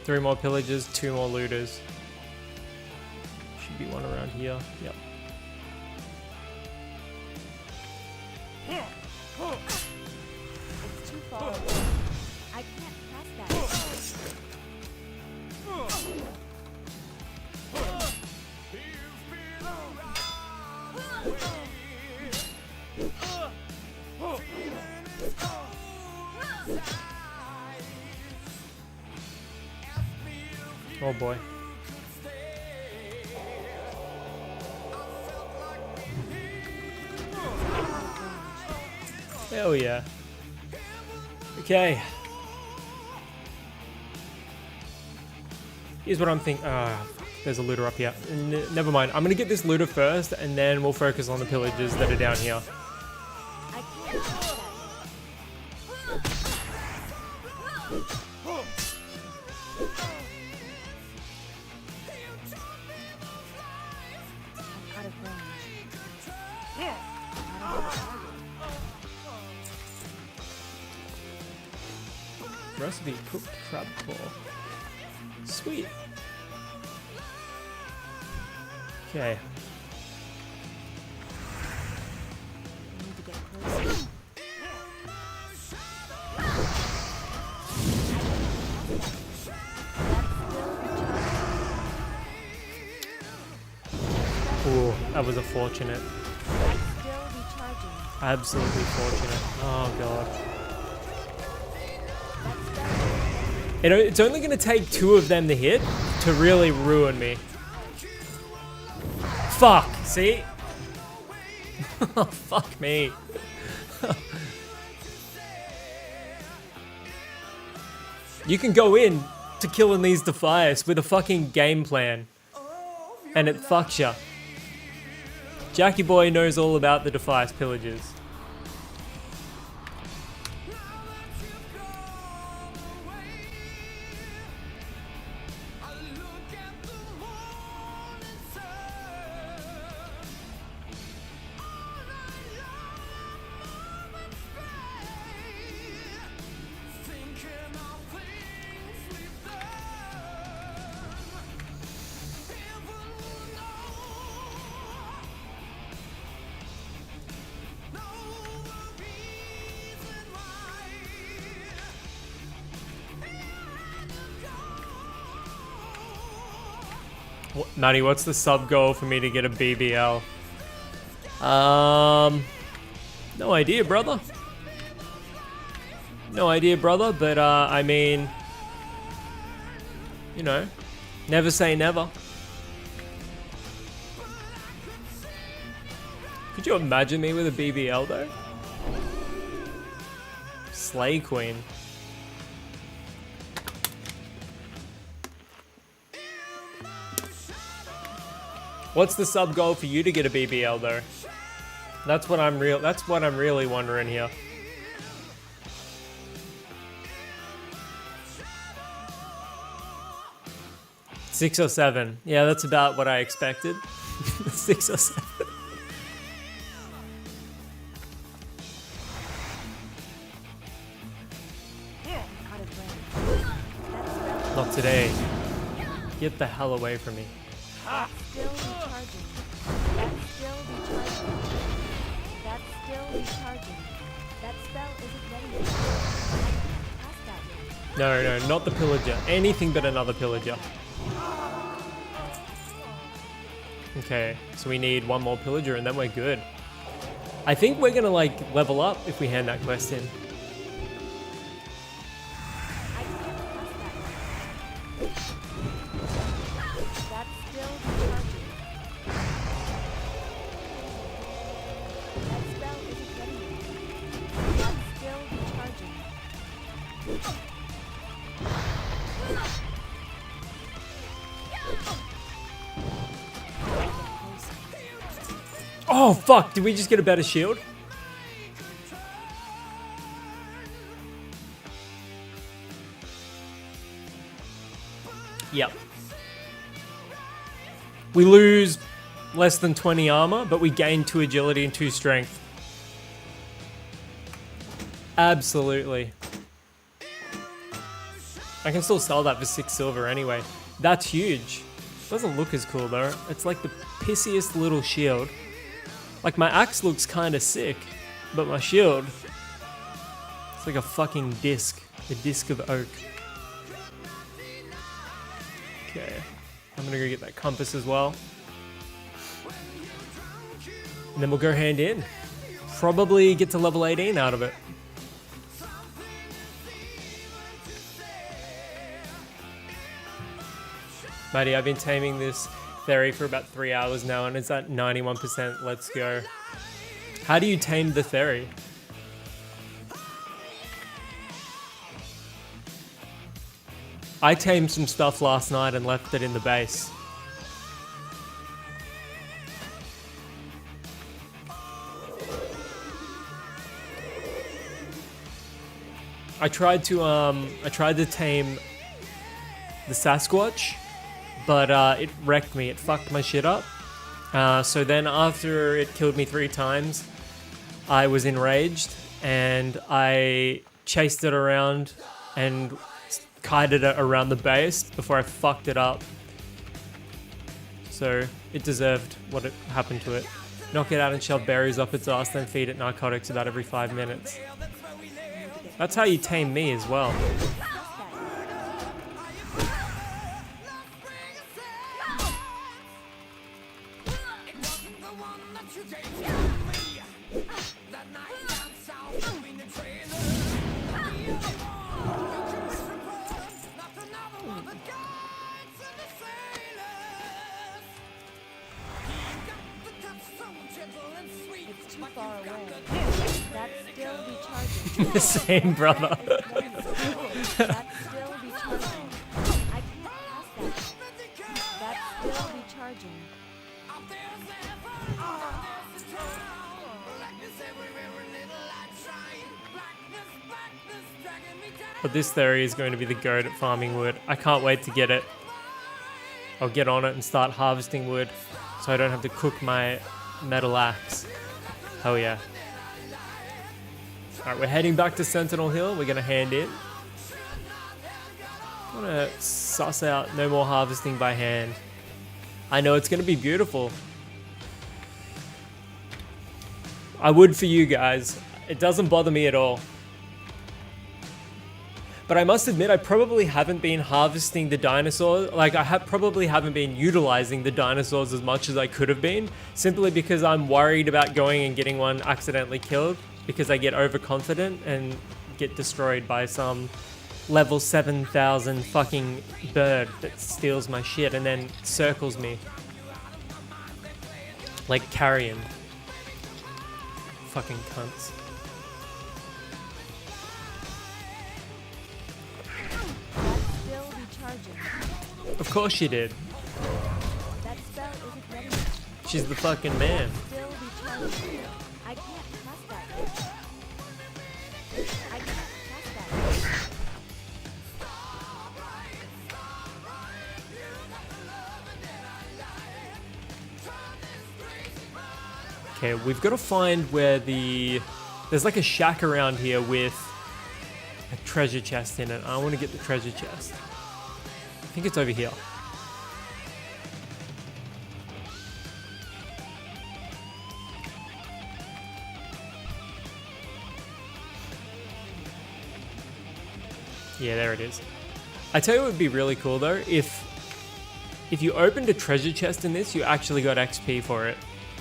pillagers, 2 more looters. Should be one around here. Yep. It's too far away. I can't cast that. Oh boy. Hell yeah. Okay. Here's what I'm thinking. There's a looter up here. Never mind. I'm gonna get this looter first, and then we'll focus on the pillagers that are down here. I can't cast that yet. I'm out of range. Recipe cooked crab claw. Sweet. Okay. I need to get closer. Ooh, that was a fortunate. Still recharging. Absolutely fortunate. Oh god. It's only going to take 2 of them to hit to really ruin me. Fuck, see? Oh, fuck me. You can go in to killing these Defias with a fucking game plan. And it fucks ya. Jackie Boy knows all about the Defias pillagers. Maddie, what's the sub goal for me to get a BBL? No idea, brother. No idea, brother, but I mean, you know, never say never. Could you imagine me with a BBL though? Slay Queen. What's the sub goal for you to get a BBL though? That's what I'm really wondering here. 6 or 7. Yeah, that's about what I expected. 6 or 7. Out of range. That's Not today. Get the hell away from me. still recharging. That's still recharging. That's still recharging. That spell isn't ready yet. I can't cast that yet. No, not the pillager. Anything but another pillager. Okay, so we need one more pillager and then we're good. I think we're gonna like level up if we hand that quest in. I can't cast that yet. That's still recharging. That spell isn't ready yet. That's still recharging. Oh fuck, did we just get a better shield? Yep. We lose less than 20 armor, but we gain 2 agility and 2 strength. Absolutely. I can still sell that for 6 silver anyway. That's huge. Doesn't look as cool though. It's like the pissiest little shield. Like my axe looks kind of sick, but my shield, it's like a fucking disc. A disc of oak. Okay. I'm gonna go get that compass as well. And then we'll go hand in. Probably get to level 18 out of it. Matty, I've been taming this Theory for about 3 hours now, and it's at 91%. Let's go. How do you tame the Theory? I tamed some stuff last night and left it in the base. I tried to tame the Sasquatch, but it wrecked me. It fucked my shit up. So then after it killed me 3 times, I was enraged and I chased it around and kited it around the base before I fucked it up. So it deserved what happened to it. Knock it out and shove berries up its ass, then feed it narcotics about every 5 minutes. That's how you tame me as well. It's too far away. That's still recharging. Same, brother. That's still recharging. I can't pass that. That's still recharging. But this Theory is going to be the goat at farming wood. I can't wait to get it. I'll get on it and start harvesting wood so I don't have to cook my metal axe. Hell yeah. Alright, we're heading back to Sentinel Hill. We're going to hand in. I want to suss out no more harvesting by hand. I know it's going to be beautiful. I would for you guys. It doesn't bother me at all. But I must admit, I probably haven't been harvesting the dinosaurs. Like, I probably haven't been utilizing the dinosaurs as much as I could have been, simply because I'm worried about going and getting one accidentally killed, because I get overconfident and get destroyed by some level 7,000 fucking bird that steals my shit and then circles me. Like carrion. Fucking cunts. Of course she did. That spell isn't ready. She's the fucking man. Still recharging. I can't pass that. I can't pass that. Okay, we've got to find where there's like a shack around here with a treasure chest in it. I want to get the treasure chest. I think it's over here. Yeah, there it is. I tell you what would be really cool though, if you opened a treasure chest in this, you actually got XP for it.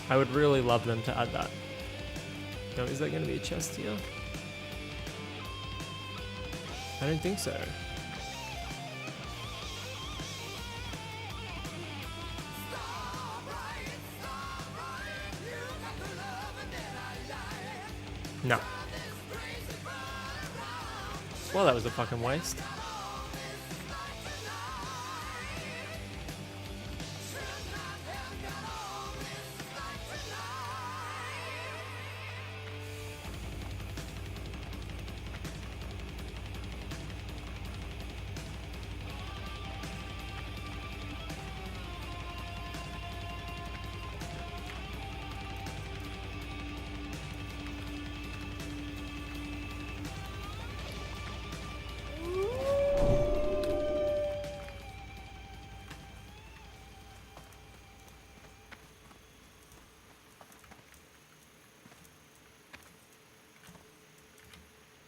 I would really love them to add that. No, is there going to be a chest here? I don't think so. No. Well, that was a fucking waste.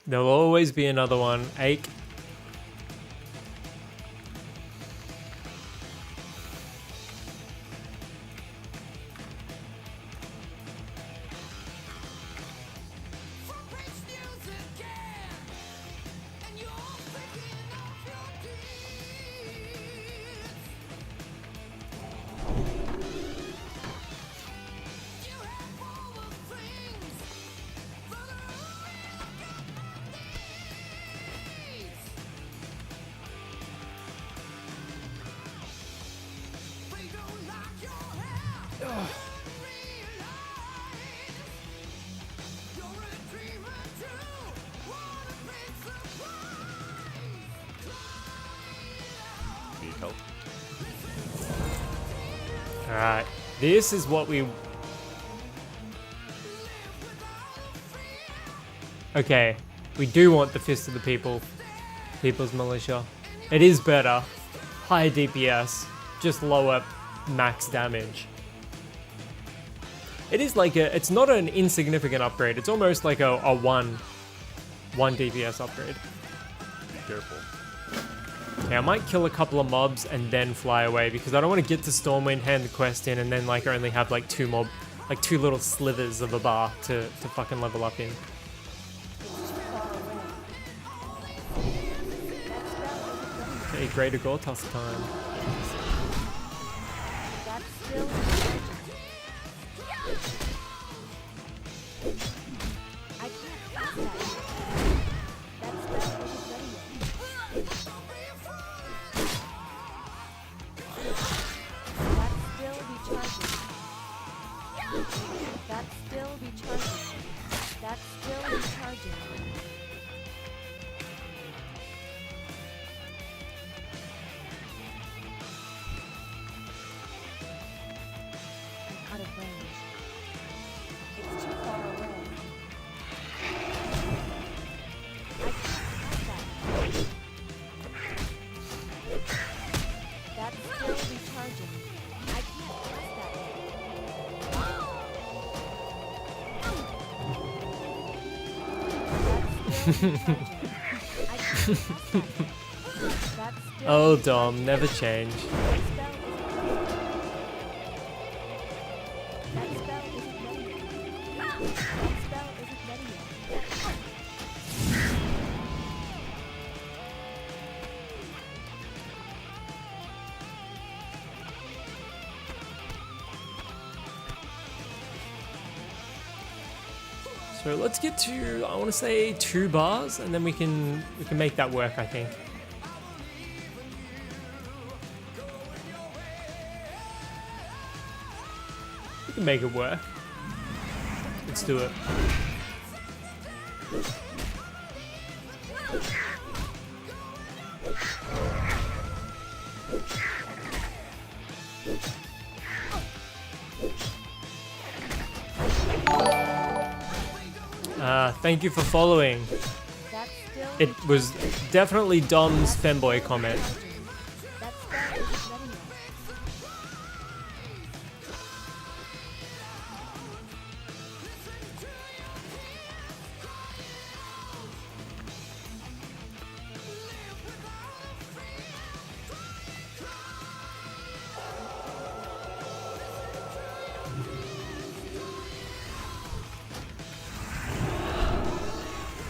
There'll always be another one. Ache. Alright, this is what we... Okay, we do want the Fist of the People. People's Militia. It is better. Higher DPS, just lower max damage. It is like it's not an insignificant upgrade. It's almost like a one DPS upgrade. Be careful. Okay, I might kill a couple of mobs and then fly away because I don't want to get to Stormwind, hand the quest in, and then like only have like two little slithers of a bar to fucking level up in. Okay, Greater Gortusk time. That's still I can't cast that. That spell isn't ready yet. That's still recharging. That's still recharging. That's still recharging. Out of range. It's too far away. I can't cast that. That's still recharging. I can't cast that yet. That's still recharging. I can't cast that yet. That's still Oh, Dom, never change. That spell isn't ready yet. That spell isn't ready yet. So let's get to, I want to say 2 bars, and then we can make that work, I think. We can make it work. Let's do it. Thank you for following. That's still It was definitely Dom's femboy comment. that spell isn't ready yet.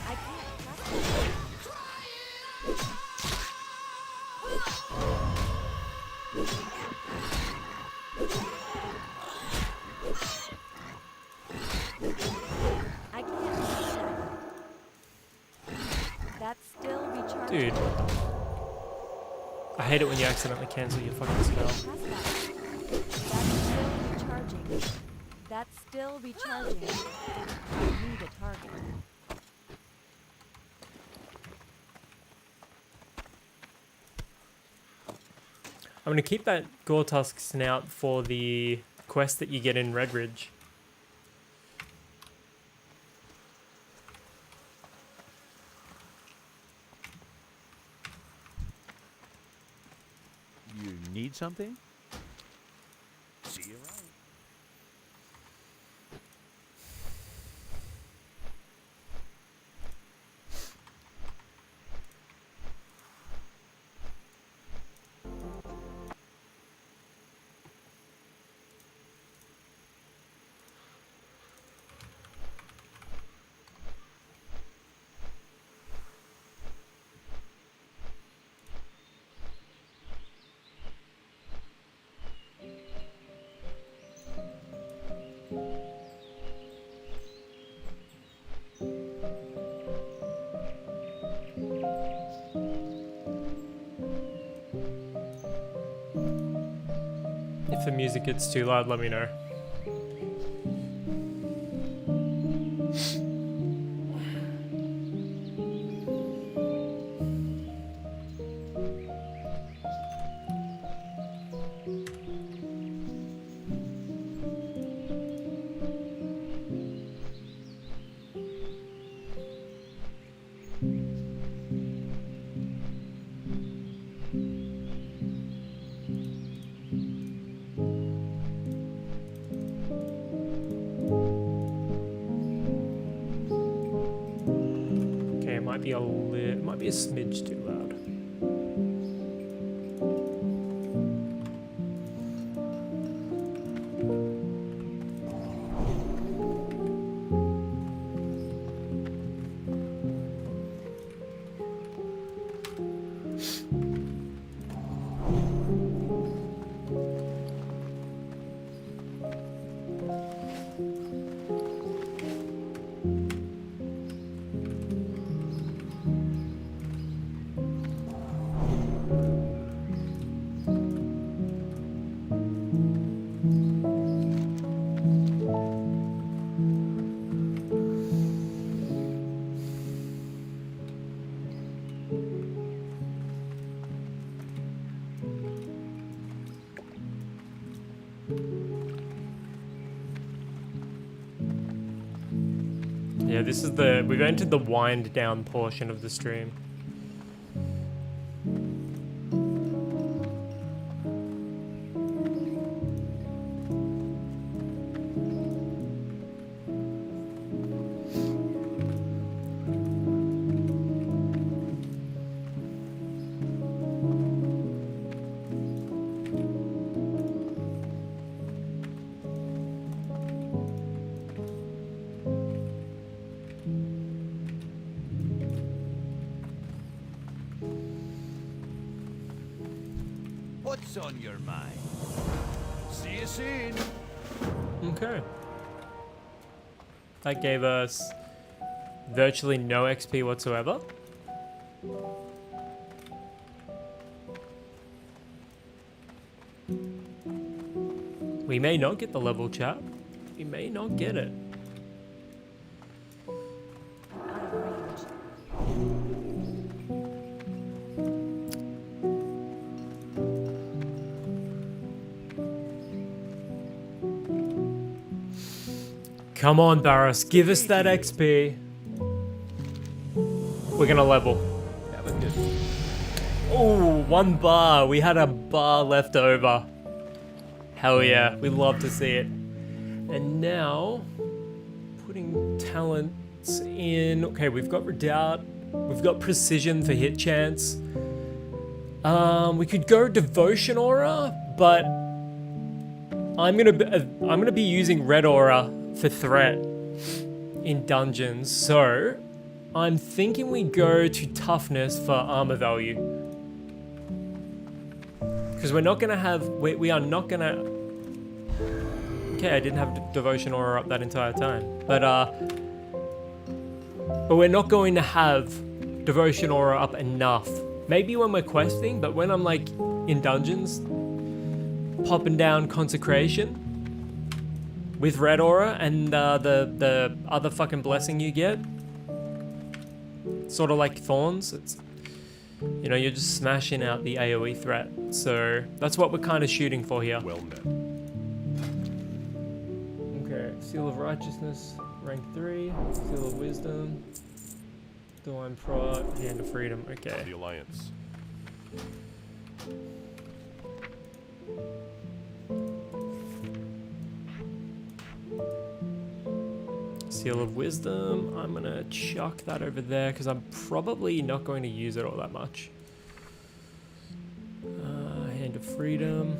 I can't cast that. I can't cast that. That's still recharging. Dude. I hate it when you accidentally cancel your fucking spell. Cast that. That's still recharging. That's still recharging. I need a target. I'm going to keep that Gortusk snout for the quest that you get in Redridge. You need something? See you around. If the music gets too loud, let me know. might be a smidge too loud. Yeah, we've entered the wind down portion of the stream. What's on your mind? See you soon. Okay. That gave us virtually no XP whatsoever. We may not get the level, chat. We may not get it. Out of range. Come on, Barras, give us that XP. We're gonna level. That was good. Oh, 1 bar. We had a bar left over. Hell yeah, we love to see it. And now, putting talents in. Okay, we've got Redoubt. We've got Precision for hit chance. We could go Devotion Aura, but I'm gonna be using Red Aura for threat in dungeons. So I'm thinking we go to Toughness for armor value. Because we're not gonna have, we are not gonna, okay, I didn't have Devotion Aura up that entire time. But we're not going to have Devotion Aura up enough. Maybe when we're questing, but when I'm like in dungeons, popping down Consecration with Red Aura and the other fucking blessing you get, sort of like Thorns, it's, you know, you're just smashing out the AoE threat. So that's what we're kind of shooting for here. Well met. Okay, Seal of Righteousness, rank 3, Seal of Wisdom, Divine Prod, Hand of Freedom, okay. The Alliance. Seal of Wisdom, I'm gonna chuck that over there because I'm probably not going to use it all that much. Hand of Freedom.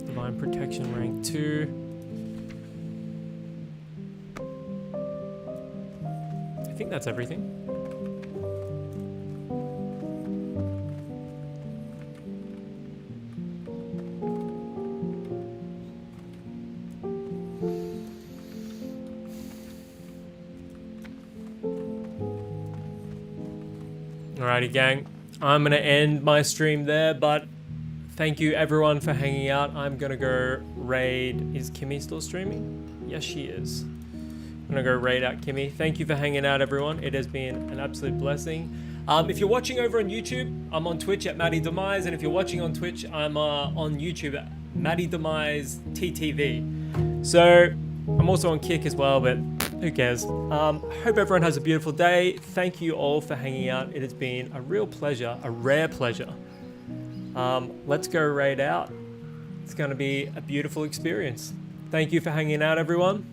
Divine Protection, rank 2. I think that's everything. Alrighty, gang. I'm gonna end my stream there, but thank you everyone for hanging out. I'm gonna go raid. Is Kimmy still streaming? Yes, she is. I'm gonna go raid out Kimmy. Thank you for hanging out, everyone. It has been an absolute blessing. If you're watching over on YouTube, I'm on Twitch at Matty Demise, and if you're watching on Twitch, I'm on YouTube at Matty Demise TTV. So I'm also on Kick as well, but who cares? Hope everyone has a beautiful day. Thank you all for hanging out. It has been a real pleasure, a rare pleasure. Let's go raid out. It's going to be a beautiful experience. Thank you for hanging out, everyone.